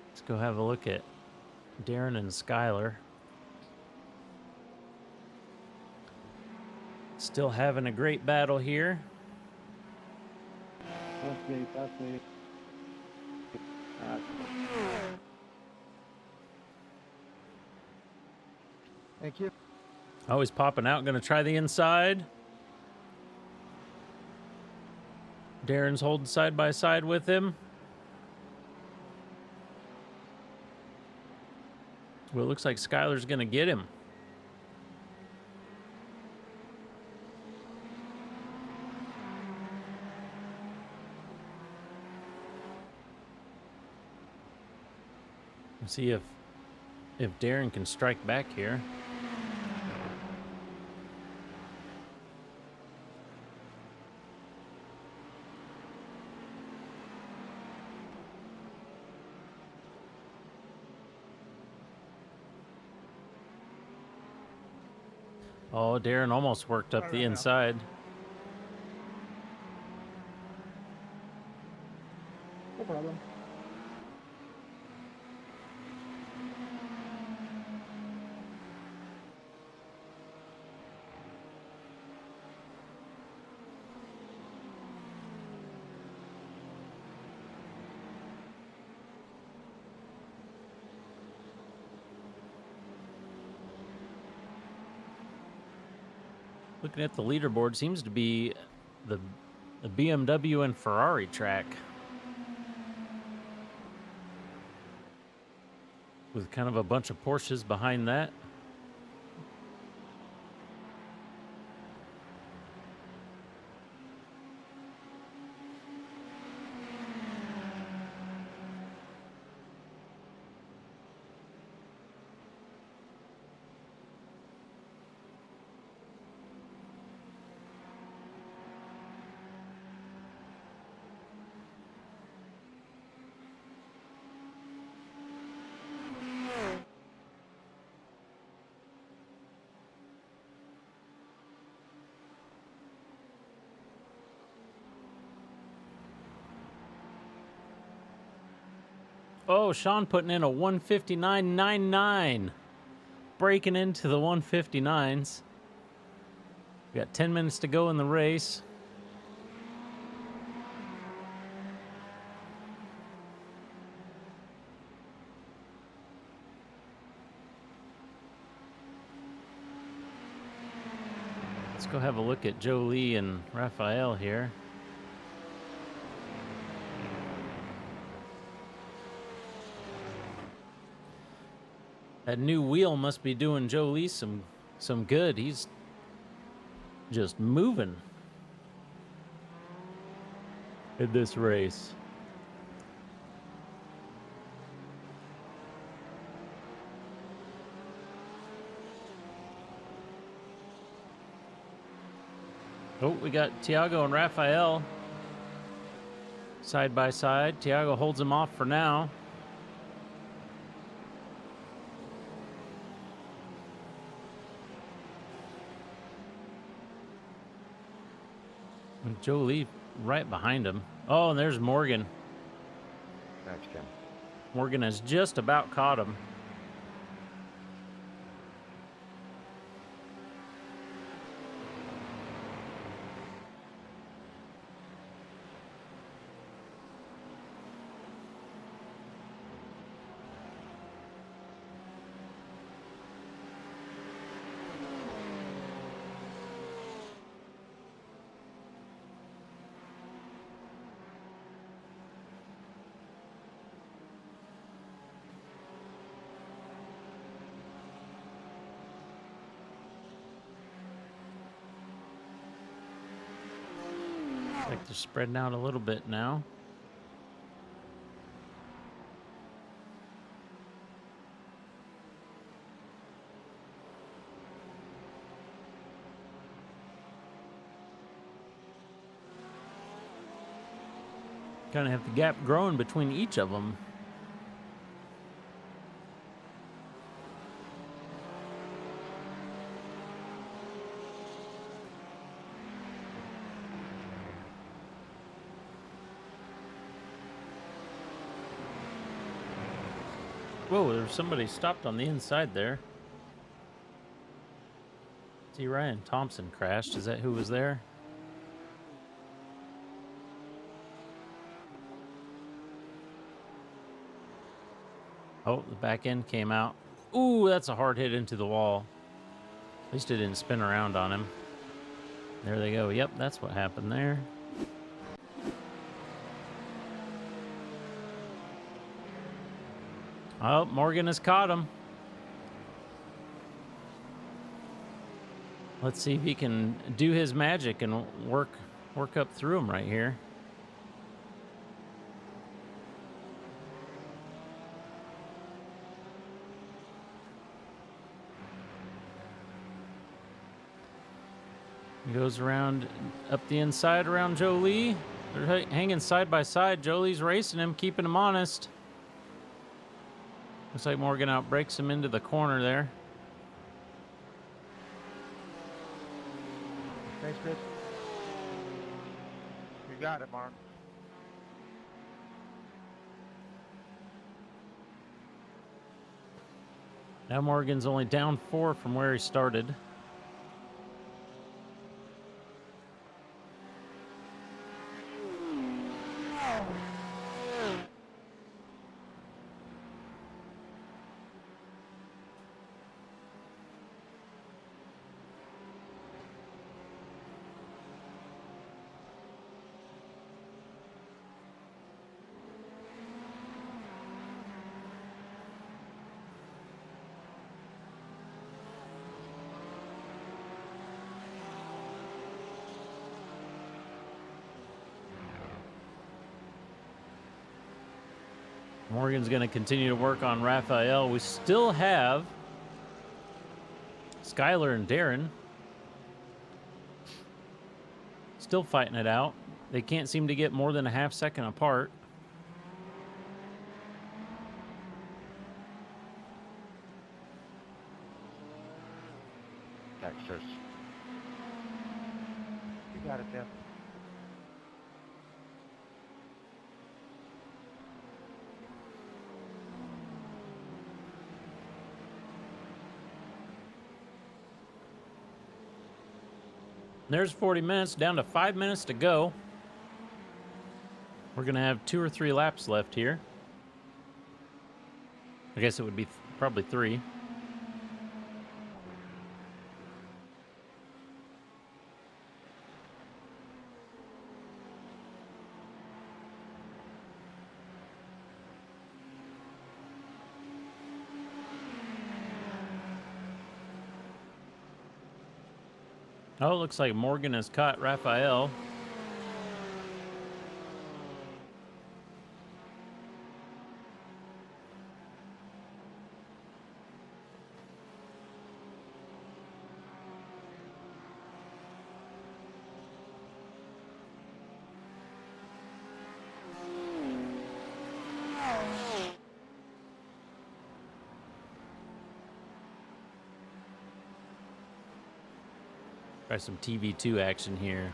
Let's go have a look at Darren and Skyler. Still having a great battle here. Pass me, pass me. Pass. Thank you. Always popping out. Going to try the inside. Darren's holding side by side with him. Well, it looks like Skyler's going to get him. Let's see if Darren can strike back here. Oh, Darren almost worked up the inside. No problem. Looking at the leaderboard, seems to be the BMW and Ferrari track, with kind of a bunch of Porsches behind that. Oh, Sean putting in a 159.99. Breaking into the 159s. We got 10 minutes to go in the race. Let's go have a look at Jolie and Raphael here. That new wheel must be doing Jolie some good. He's just moving in this race. Oh, we got Tiago and Raphael side by side. Tiago holds him off for now. And Jolie right behind him. Oh, and there's Morgan. Next him. Morgan has just about caught him. Like they're spreading out a little bit now. Kind of have the gap growing between each of them. Whoa, there's somebody stopped on the inside there. See, Ryan Thompson crashed. Is that who was there? Oh, the back end came out. Ooh, that's a hard hit into the wall. At least it didn't spin around on him. There they go. Yep, that's what happened there. Oh, Morgan has caught him. Let's see if he can do his magic and work up through him right here. He goes around up the inside around Jolie. They're hanging side by side. Jolie's racing him, keeping him honest. Looks like Morgan outbreaks him into the corner there. Chris. You got it, Mark. Now Morgan's only down 4 from where he started. Morgan's going to continue to work on Raphael. We still have Skylar and Darren still fighting it out. They can't seem to get more than a half second apart. Texas. You got it, Jeff. There's 40 minutes, down to 5 minutes to go. We're going to have 2 or 3 laps left here. I guess it would be probably 3. Oh, it looks like Morgan has caught Raphael. Try some TV2 action here.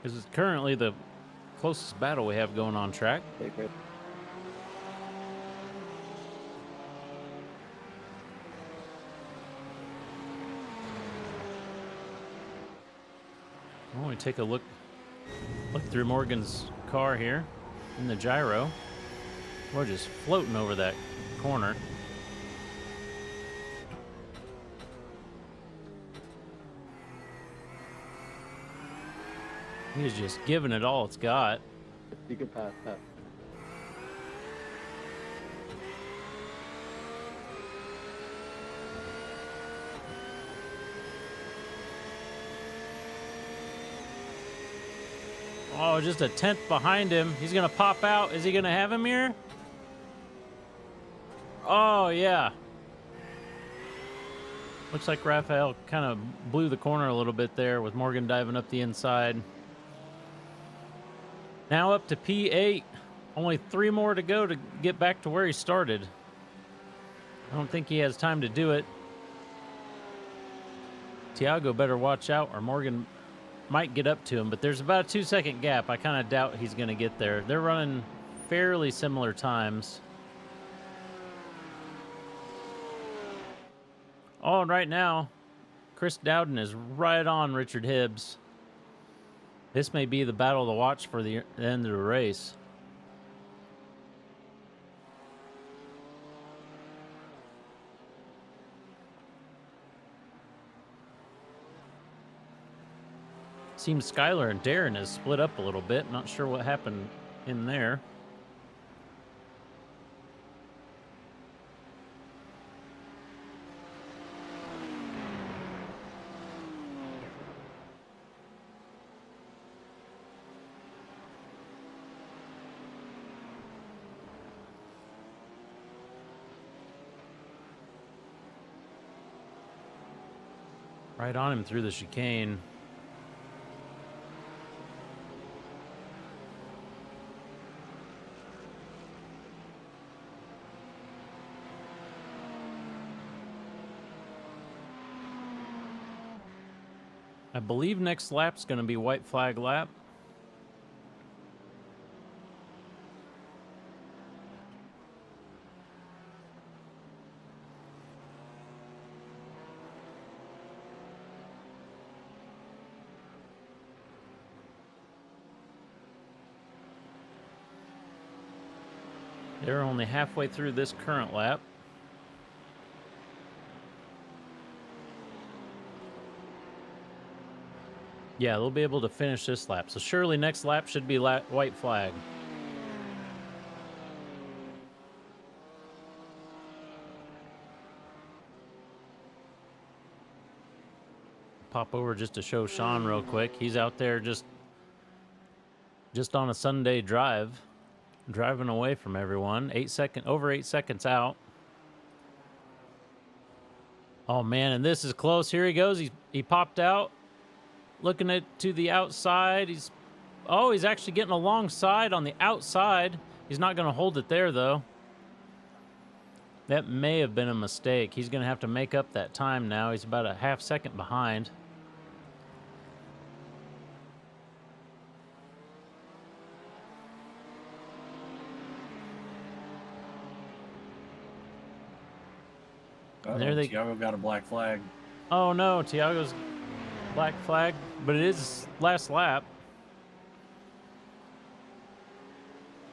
This is currently the closest battle we have going on track. Well, we take a look through Morgan's car here. In the gyro. We're just floating over that corner. He's just giving it all it's got. You can pass that. Oh, just a tenth behind him. He's going to pop out. Is he going to have him here? Oh, yeah. Looks like Raphael kind of blew the corner a little bit there with Morgan diving up the inside. Now up to P8. Only 3 more to go to get back to where he started. I don't think he has time to do it. Tiago better watch out or Morgan might get up to him, but there's about a 2-second gap. I kind of doubt he's going to get there. They're running fairly similar times. Oh, and right now, Chris Dowden is right on Richard Hibbs. This may be the battle to watch for the end of the race. Seems Skylar and Darren is split up a little bit. Not sure what happened in there. Right on him through the chicane. I believe next lap's going to be white flag lap. They're only halfway through this current lap. Yeah, they'll be able to finish this lap. So surely next lap should be white flag. Pop over just to show Sean real quick. He's out there just on a Sunday drive. Driving away from everyone. Over 8 seconds out. Oh man, and this is close. Here he goes. He popped out. Looking to the outside. He's actually getting alongside on the outside. He's not going to hold it there though. That may have been a mistake. He's going to have to make up that time now. He's about a half second behind. There Tiago got a black flag. Oh no, Tiago's black flag, but it is last lap.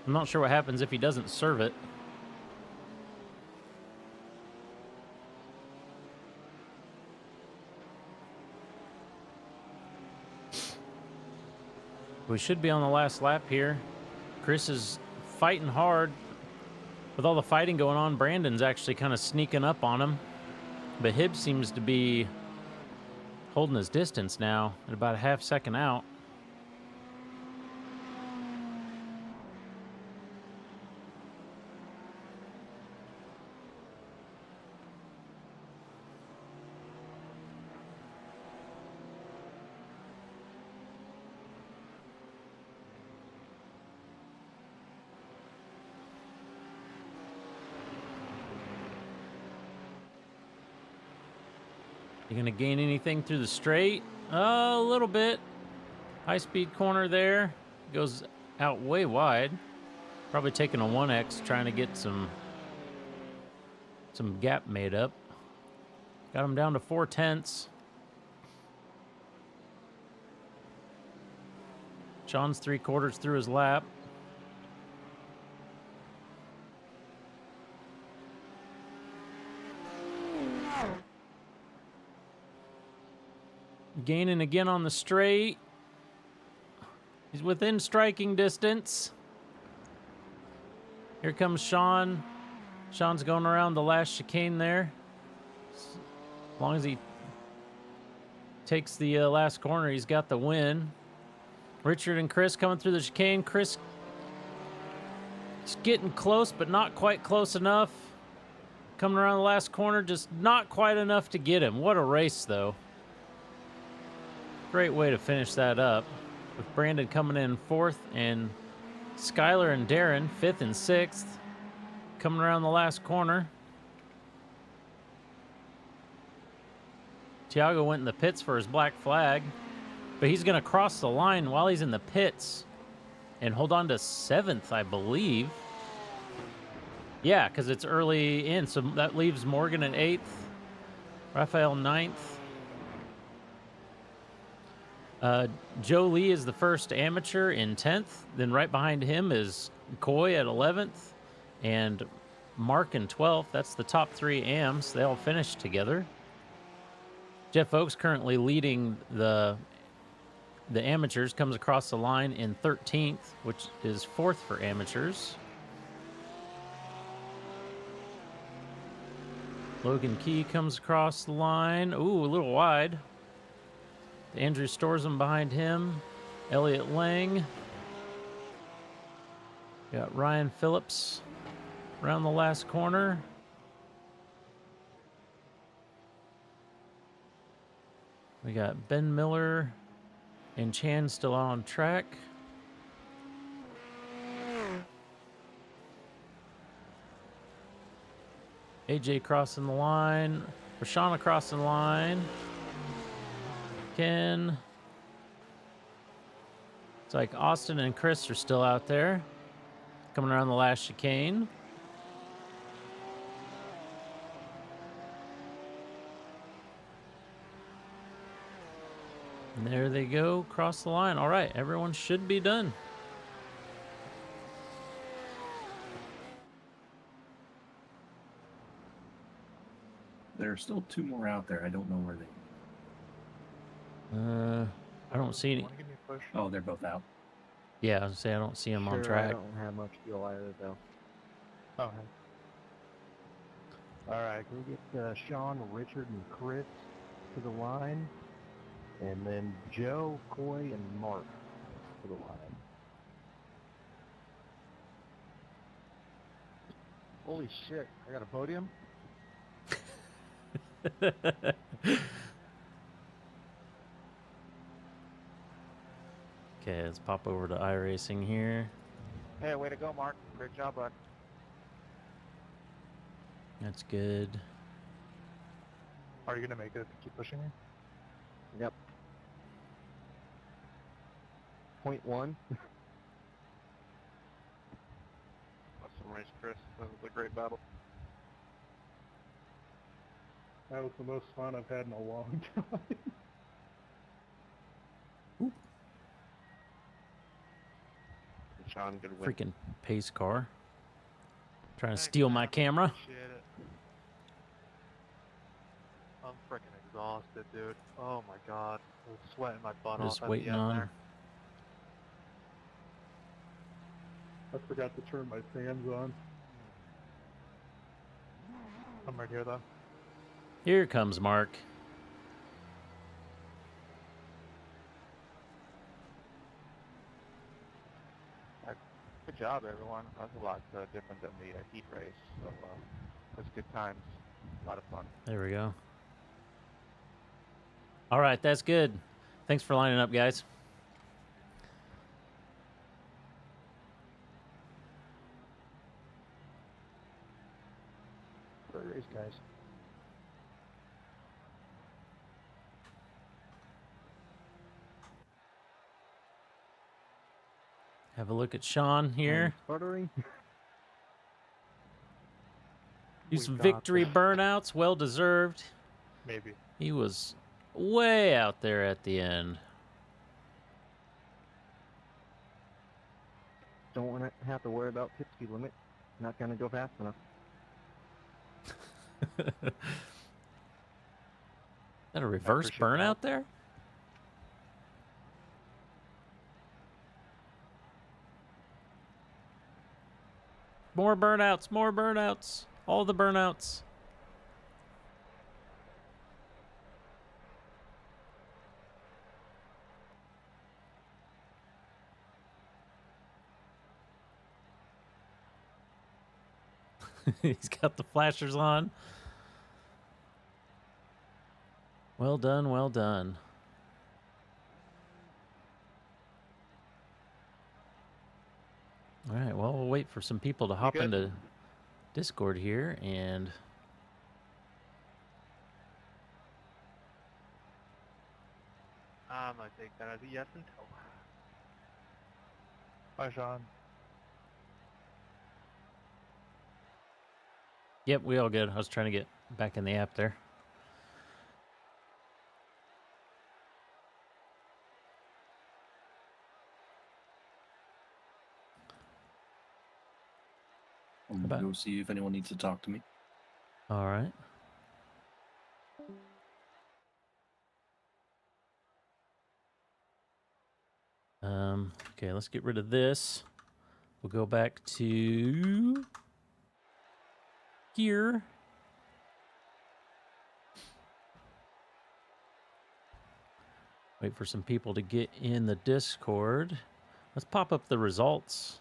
I'm not sure what happens if he doesn't serve it. We should be on the last lap here. Chris is fighting hard. With all the fighting going on, Brandon's actually kind of sneaking up on him. But Hibbs seems to be holding his distance now at about a half second out. You gonna gain anything through the straight? A little bit. High-speed corner there. Goes out way wide. Probably taking a 1X, trying to get some gap made up. Got him down to 4/10. Sean's 3/4 through his lap. Gaining again on the straight. He's within striking distance. Here comes Sean. Sean's going around the last chicane there. As long as he takes the last corner, he's got the win. Richard and Chris coming through the chicane. Chris is getting close, but not quite close enough. Coming around the last corner, just not quite enough to get him. What a race, though. Great way to finish that up. With Brandon coming in 4th and Skylar and Darren 5th and 6th. Coming around the last corner. Tiago went in the pits for his black flag, but he's going to cross the line while he's in the pits and hold on to 7th, I believe. Yeah, because it's early in, so that leaves Morgan at 8th, Raphael 9th. Joe Lee is the first amateur in 10th. Then right behind him is Coy at 11th and Mark in 12th. That's the top 3 AMs. They all finished together. Jeff Oakes currently leading the amateurs, comes across the line in 13th, which is 4th for amateurs. Logan Key comes across the line. Ooh, a little wide. Andrew Storsum behind him. Elliot Lang. Got Ryan Phillips around the last corner. We got Ben Miller and Chan still on track. AJ crossing the line. Rashawn crossing the line. Ken. It's like Austin and Chris are still out there. Coming around the last chicane. And there they go, cross the line. All right, everyone should be done. There are still 2 more out there. I don't know where they. I don't see any. Want to give me a push? Oh, they're both out. Yeah, I was gonna say I don't see them on Sure, track. I don't have much fuel either, though. Oh, hey. All right, can we get Sean, Richard, and Chris to the line? And then Joe, Coy, and Mark to the line. Holy shit! I got a podium. Okay, let's pop over to iRacing here. Hey, way to go, Mark. Great job, bud. That's good. Are you gonna make it if you keep pushing me? Yep. Point 1. Awesome race, Chris. That was a great battle. That was the most fun I've had in a long time. Sean, good win. Freaking pace car. Trying to Thanks, steal man. my camera. Appreciate it. I'm freaking exhausted, dude. Oh my god. I was sweating my butt Just off at waiting the end on. there. I forgot to turn my fans on. I'm right here, though. Here comes Mark. Good job, everyone. That was a lot different than the heat race. So it was good times. A lot of fun. There we go. All right, that's good. Thanks for lining up, guys. Great race, guys. Have a look at Sean here. Sputtering. These We got victory this. burnouts, well deserved. Maybe. He was way out there at the end. Don't want to have to worry about pit speed limit. Not going to go fast enough. Is that a reverse appreciate burnout there? More burnouts, more burnouts. All the burnouts. He's got the flashers on. Well done, well done. All right, well, we'll wait for some people to hop good? into Discord here, and I'm gonna take that as a yes and no. Bye, Sean. yep, we all good. I was trying to get back in the app there. I'm About- gonna go see if anyone needs to talk to me. All right. Okay, let's get rid of this. We'll go back to here. Wait for some people to get in the Discord. Let's pop up the results.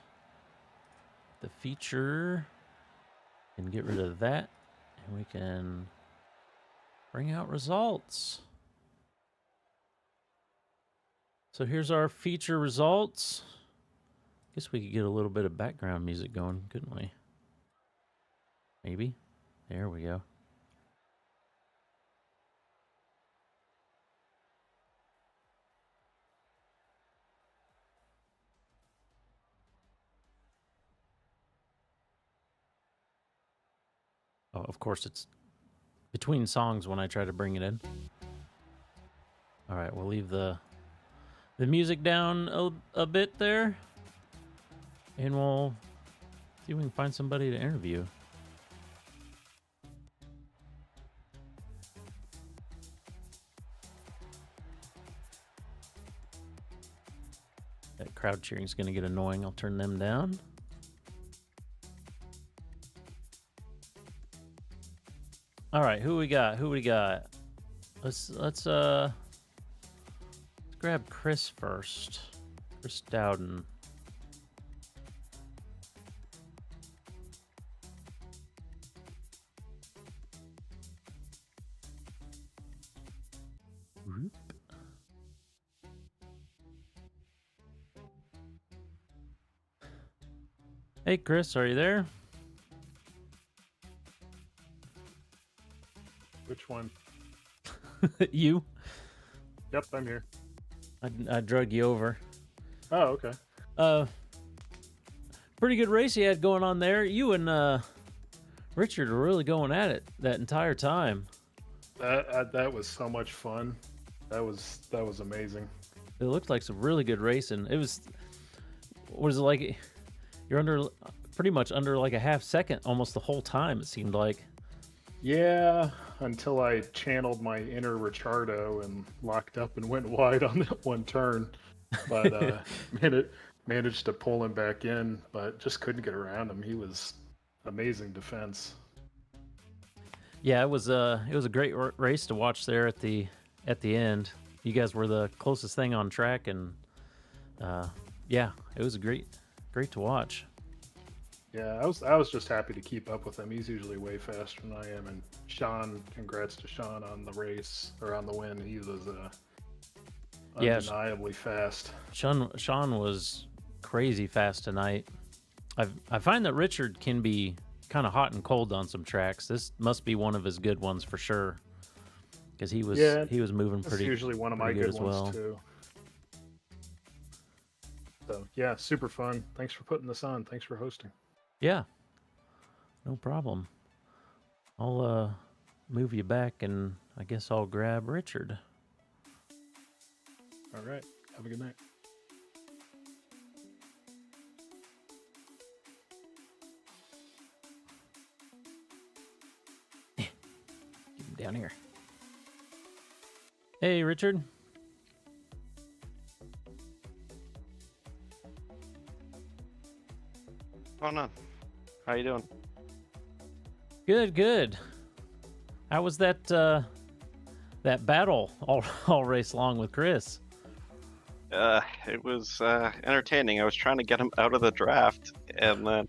The feature. And get rid of that. And we can bring out results. So here's our feature results. Guess we could get a little bit of background music going, couldn't we? Maybe. There we go. Oh, of course, it's between songs when I try to bring it in. All right, we'll leave the music down a bit there, and we'll see if we can find somebody to interview. That crowd cheering is going to get annoying. I'll turn them down. All right, who we got? Let's grab Chris first. Chris Dowden. Whoop. Hey, Chris, are you there? Which one? You? Yep, I'm here. I drug you over. Oh, okay. Pretty good race you had going on there. You and Richard were really going at it that entire time. That was so much fun. That was amazing. It looked like some really good racing. It was it like? You're under pretty much under like a half second almost the whole time, it seemed like. Yeah, until I channeled my inner Ricciardo and locked up and went wide on that one turn. But managed to pull him back in, but just couldn't get around him. He was amazing defense. Yeah, it was a great race to watch there at the end. You guys were the closest thing on track, and yeah, it was great to watch. Yeah, I was just happy to keep up with him. He's usually way faster than I am. And Sean, congrats to Sean on the race or on the win. He was undeniably fast. Sean was crazy fast tonight. I find that Richard can be kind of hot and cold on some tracks. This must be one of his good ones for sure, because he was moving pretty. That's usually one of my good as ones well. too. So yeah, super fun. Thanks for putting this on. Thanks for hosting. Yeah, no problem. I'll move you back, and I guess I'll grab Richard. All right. Have a good night. Get him down here. Hey, Richard. What's going on? How you doing? Good. How was that battle all race long with Chris? It was entertaining. I was trying to get him out of the draft, and then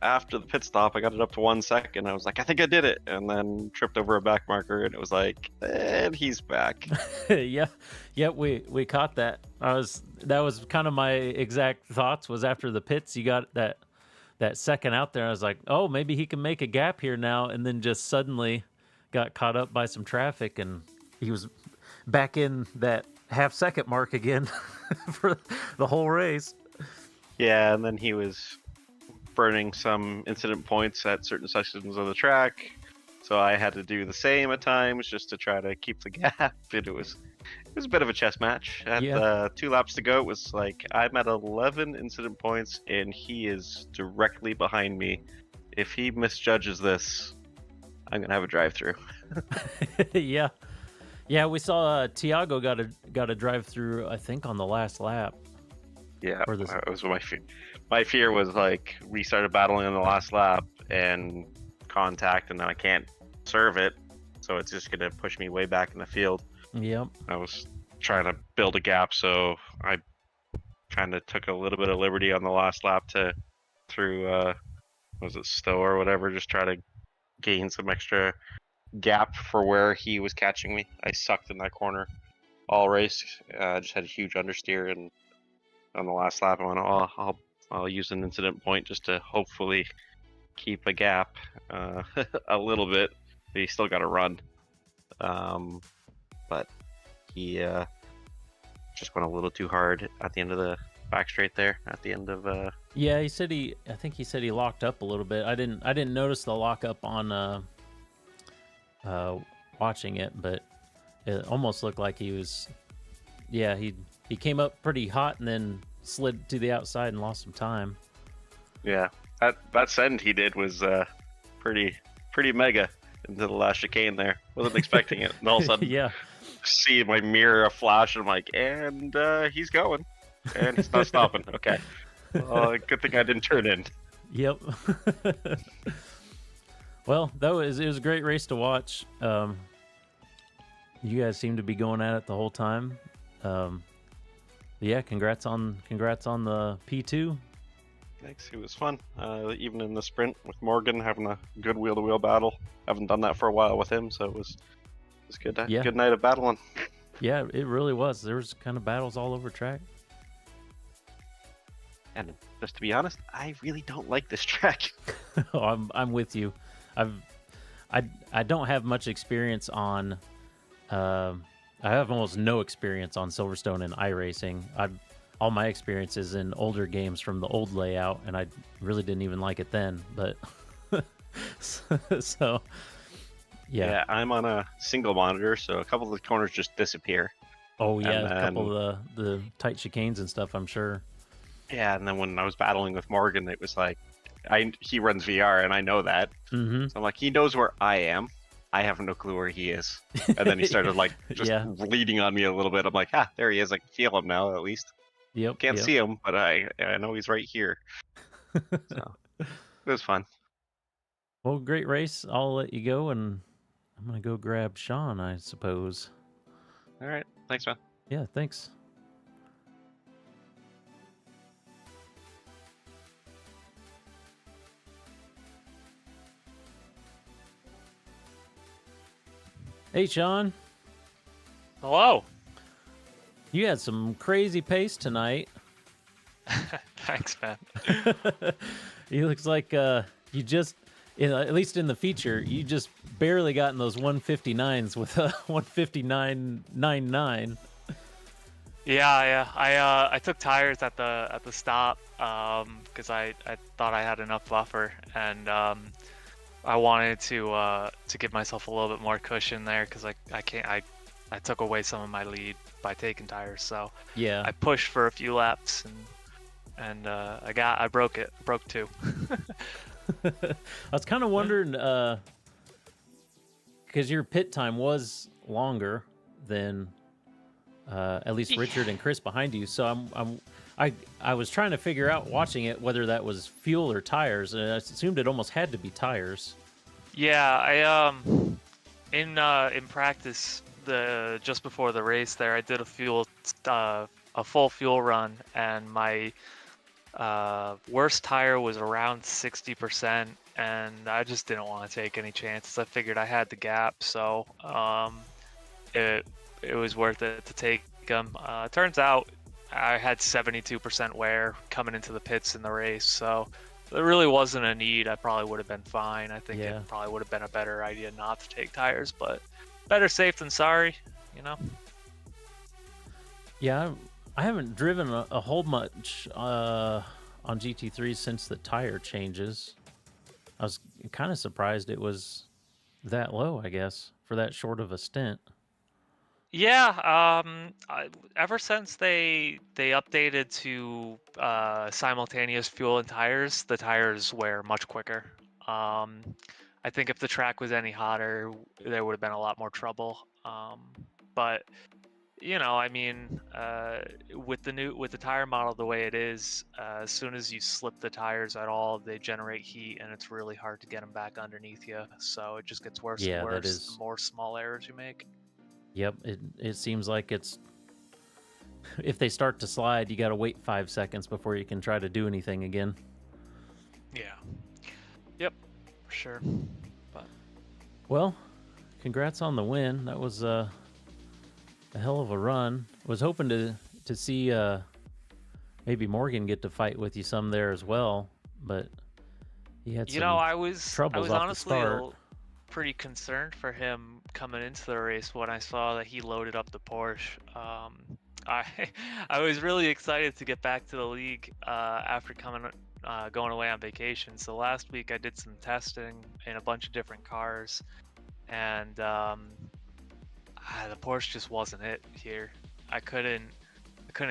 after the pit stop, I got it up to 1 second. I was like, I think I did it, and then tripped over a back marker, and it was like, and he's back. Yeah, we caught that. That was kind of my exact thoughts. Was after the pits, you got that second out there. I was like, oh, maybe he can make a gap here now, and then just suddenly got caught up by some traffic, and he was back in that half-second mark again for the whole race. Yeah, and then he was burning some incident points at certain sections of the track, so I had to do the same at times just to try to keep the gap. And it was a bit of a chess match. At 2 laps to go, it was like I'm at 11 incident points, and he is directly behind me. If he misjudges this, I'm gonna have a drive-through. Yeah, we saw Tiago got a drive-through, I think, on the last lap. Yeah, that was my fear. My fear was like we started battling on the last lap and contact, and then I can't serve it, so it's just gonna push me way back in the field. Yep. I was trying to build a gap, so I kind of took a little bit of liberty on the last lap through was it Stowe or whatever, just try to gain some extra gap for where he was catching me. I sucked in that corner all race. Just had a huge understeer, and on the last lap I went, oh, I'll use an incident point just to hopefully keep a gap a little bit. But he still got to run. But he just went a little too hard at the end of the back straight there. At the end of yeah, I think he said he locked up a little bit. I didn't notice the lockup on watching it, but it almost looked like he was. Yeah, he came up pretty hot and then slid to the outside and lost some time. Yeah, that send he did was pretty mega into the last chicane there. Wasn't expecting it, and all of a sudden, Yeah. see my mirror flash, and I'm like, and he's going, and he's not stopping. Okay, well, good thing I didn't turn in. Yep. Well, it was a great race to watch. You guys seem to be going at it the whole time. Yeah, congrats on the P2. Thanks. It was fun. Even in the sprint with Morgan, having a good wheel-to-wheel battle. Haven't done that for a while with him, so it was good. Yeah. Good night of battling. Yeah, it really was. There was kind of battles all over track. And just to be honest, I really don't like this track. Oh, I'm with you. I don't have much experience on. I have almost no experience on Silverstone and iRacing. All my experience is in older games from the old layout, and I really didn't even like it then. But so yeah, I'm on a single monitor, so a couple of the corners just disappear. Oh yeah, a couple of the tight chicanes and stuff, I'm sure. Yeah, and then when I was battling with Morgan, it was like, he runs VR, and I know that. Mm-hmm. So I'm like, he knows where I am. I have no clue where he is. And then he started like just leading on me a little bit. I'm like, there he is. I can feel him now, at least. Yep. Can't see him, but I know he's right here. So it was fun. Well, great race. I'll let you go, and I'm gonna go grab Sean, I suppose. All right. Thanks, man. Yeah, thanks. Hey, Sean. Hello. You had some crazy pace tonight. Thanks, man. It looks like you just, at least in the feature, you just barely got in those 159s with a 159.99. Yeah. I took tires at the stop because I thought I had enough buffer, and I wanted to give myself a little bit more cushion there because I took away some of my lead by taking tires. So yeah, I pushed for a few laps and I broke two. I was kind of wondering because your pit time was longer than at least Richard and Chris behind you. So I was trying to figure out watching it whether that was fuel or tires, and I assumed it almost had to be tires. Yeah, I in practice just before the race there, I did a full fuel run, and my worst tire was around 60%, and I just didn't want to take any chances. I figured I had the gap, so it was worth it to take them. Turns out I had 72% wear coming into the pits in the race, so there really wasn't a need. I probably would have been fine. I think it probably would have been a better idea not to take tires, but better safe than sorry, you know? Yeah, I haven't driven a whole much on GT3 since the tire changes. I was kind of surprised it was that low, I guess, for that short of a stint. Yeah, ever since they updated to simultaneous fuel and tires, the tires wear much quicker. I think if the track was any hotter, there would have been a lot more trouble. But you know, I mean, with the tire model the way it is, as soon as you slip the tires at all, they generate heat, and it's really hard to get them back underneath you. So it just gets worse and worse the more small errors you make. Yep, it seems like it's if they start to slide, you got to wait 5 seconds before you can try to do anything again. Yeah. Yep, for sure. But well, congrats on the win. That was a hell of a run. Was hoping to see maybe Morgan get to fight with you some there as well, but he had some I was honestly pretty concerned for him coming into the race when I saw that he loaded up the Porsche. I was really excited to get back to the league after going away on vacation. So last week I did some testing in a bunch of different cars, and the Porsche just wasn't it here. I couldn't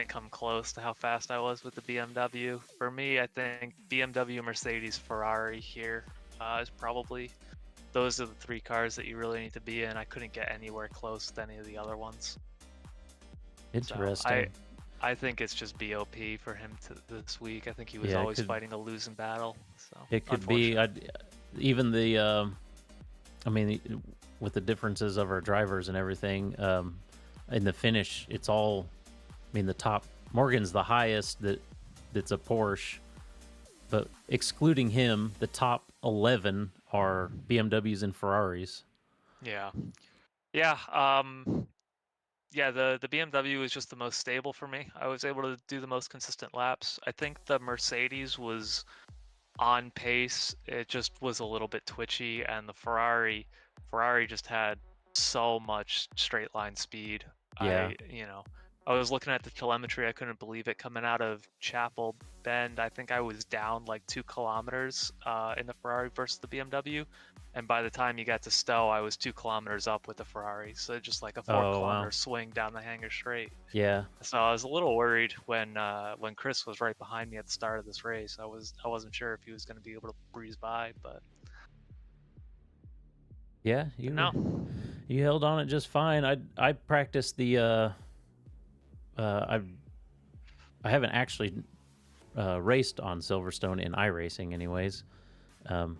come close to how fast I was with the BMW. For me, I think BMW, Mercedes, Ferrari here is probably, those are the 3 cars that you really need to be in. I couldn't get anywhere close to any of the other ones. Interesting. So I think it's just BOP for him this week. I think he was always fighting a losing battle. So it could be. Even the, I mean, with the differences of our drivers and everything, in the finish, it's all. I mean, the top Morgan's the highest that's a Porsche, but excluding him, the top 11 are BMWs and Ferraris. Yeah. The BMW was just the most stable for me. I was able to do the most consistent laps. I think the Mercedes was on pace. It just was a little bit twitchy, and the Ferrari just had so much straight line speed. Yeah. I was looking at the telemetry. I couldn't believe it. Coming out of Chapel Bend, I think I was down like 2 kilometers in the Ferrari versus the BMW. And by the time you got to Stowe, I was 2 kilometers up with the Ferrari. So just like a 4-kilometer swing down the hanger straight. Yeah. So I was a little worried when Chris was right behind me at the start of this race. I wasn't sure if he was going to be able to breeze by, but yeah, you held on it just fine. I practiced the I haven't actually raced on Silverstone in iRacing anyways.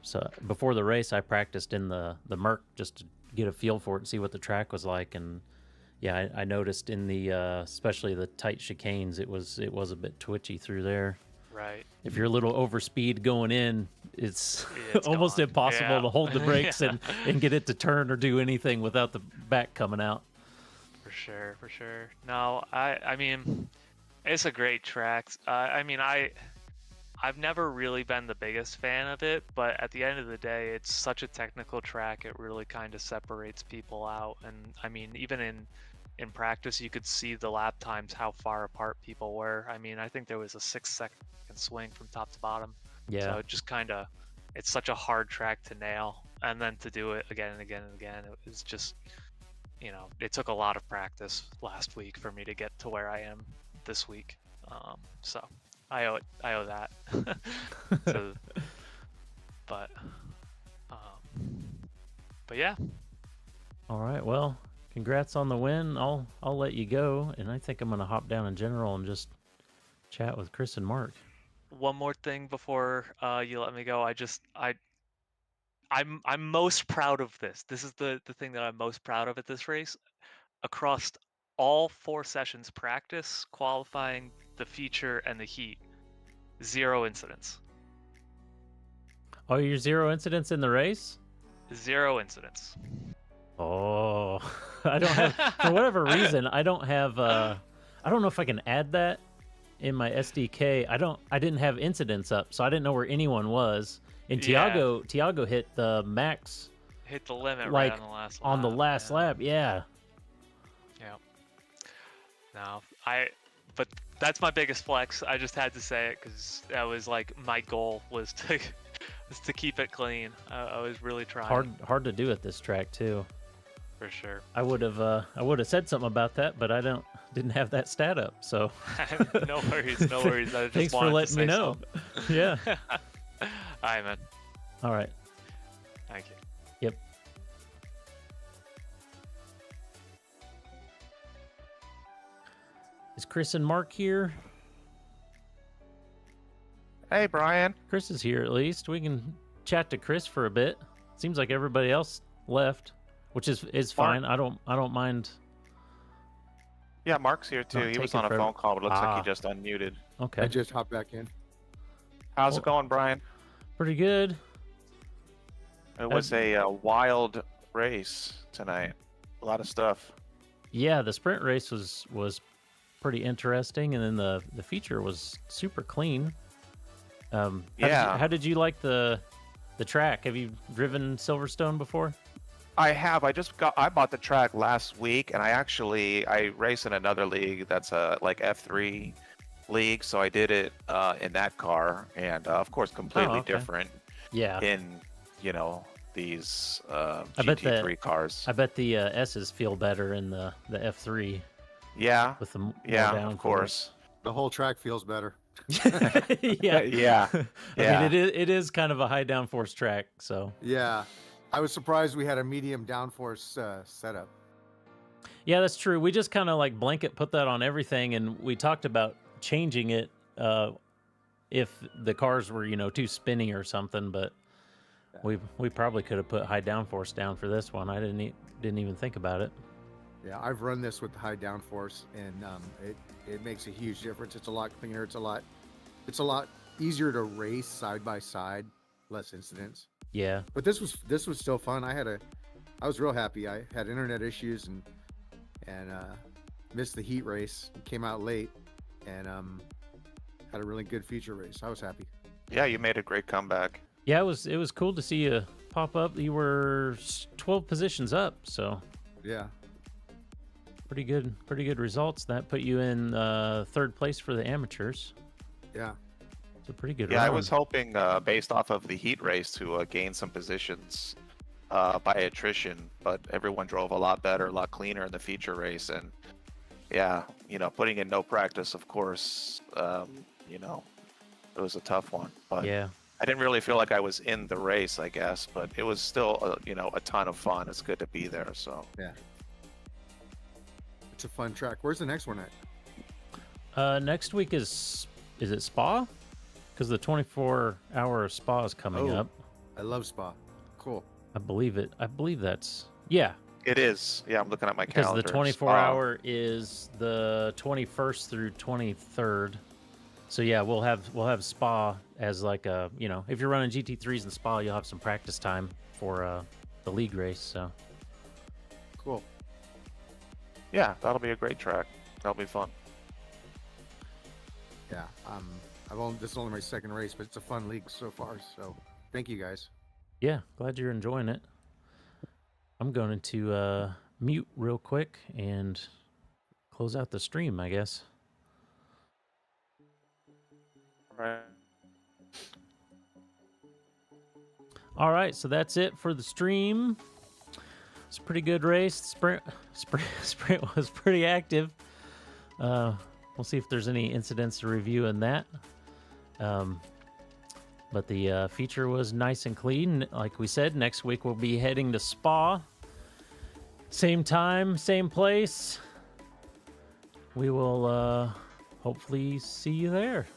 So before the race, I practiced in the Merc just to get a feel for it and see what the track was like. And yeah, I noticed in the especially the tight chicanes, it was a bit twitchy through there. Right. If you're a little overspeed going in, it's almost gone. impossible to hold the brakes and get it to turn or do anything without the back coming out. For sure. No, I mean, it's a great track. I mean, I've never really been the biggest fan of it, but at the end of the day, it's such a technical track. It really kind of separates people out. And I mean, even in practice, you could see the lap times, how far apart people were. I mean, I think there was a 6-second swing from top to bottom. Yeah. So it just kind of, it's such a hard track to nail. And then to do it again and again and again, it was just, it took a lot of practice last week for me to get to where I am this week. So I owe that. But yeah. All right. Well, congrats on the win. I'll let you go, and I think I'm gonna hop down in general and just chat with Chris and Mark. One more thing before you let me go. I'm most proud of this. This is the thing that I'm most proud of at this race. Across all 4 sessions, practice, qualifying, the feature, and the heat, 0 incidents. Oh, you're 0 incidents in the race? 0 incidents. Oh, I don't have, for whatever reason, I don't have, I don't know if I can add that in my SDK. I didn't have incidents up, so I didn't know where anyone was. And Tiago hit the max. Hit the limit like, right on the last lap. On the last lap, yeah. Yeah. No, but that's my biggest flex. I just had to say it because that was like my goal was to keep it clean. I was really trying. Hard to do at this track too. For sure. I would have said something about that, but I didn't have that stat up. So no worries. I just Thanks for letting me know. Yeah. All right, man. All right. Thank you. Yep. Is Chris and Mark here? Hey, Brian. Chris is here at least. We can chat to Chris for a bit. Seems like everybody else left, which is fine. I don't mind. Yeah, Mark's here too. He was on a phone call, but it looks like he just unmuted. Okay. I just hopped back in. How's it going, Brian? Pretty good. It was a wild race tonight. A lot of stuff. Yeah, the sprint race was pretty interesting, and then the feature was super clean. How did you like the track? Have you driven Silverstone before? I have. I bought the track last week, and I race in another league that's a like F3 league, so I did it in that car, and of course completely different. Yeah. In these I bet GT3 cars. I bet the S's feel better in the F3 Yeah, with the more yeah, downforce. of course. The whole track feels better. Yeah, Yeah, I yeah. mean, it is kind of a high downforce track, so Yeah. I was surprised we had a medium downforce setup. yeah, that's true. We just kind of like blanket put that on everything, and we talked about changing it if the cars were, you know, too spinny or something. But we probably could have put high downforce down for this one. I didn't even think about it. Yeah, I've run this with the high downforce, and it makes a huge difference. It's a lot cleaner. It's a lot easier to race side by side, less incidents. Yeah, But this was still fun. I was real happy. I had internet issues and missed the heat race. Came out late and had a really good feature race. I was happy. Yeah, you made a great comeback. yeah, it was cool to see you pop up. You were 12 positions up, so Yeah. pretty good results. That put you in third place for the amateurs. Yeah. It's a pretty good Yeah, round. I was hoping, based off of the heat race, to gain some positions by attrition, but everyone drove a lot better, a lot cleaner in the feature race, and yeah, you know, putting in no practice, of course, you know, it was a tough one. But Yeah. I didn't really feel like I was in the race, I guess, but it was still, you know, a ton of fun. It's good to be there. So Yeah. It's a fun track. Where's the next one at? Next week is it Spa? Because the 24-hour Spa is coming Oh. up. I love Spa. Cool. I believe it. I believe that's yeah. it is. Yeah, I'm looking at my Because calendar. the 24-hour is the 21st through 23rd. So yeah, we'll have Spa as like a, you know, if you're running GT3s in Spa, you'll have some practice time for the league race. So Cool. Yeah, that'll be a great track. That'll be fun. Yeah. This is only my second race, but it's a fun league so far. So thank you guys. yeah, glad you're enjoying it. I'm going to mute real quick and close out the stream, I guess. Right. All right, so that's it for the stream. It's a pretty good race. Sprint was pretty active. We'll see if there's any incidents to review in that. But the feature was nice and clean. Like we said, next week we'll be heading to Spa. Same time, same place. We will hopefully see you there.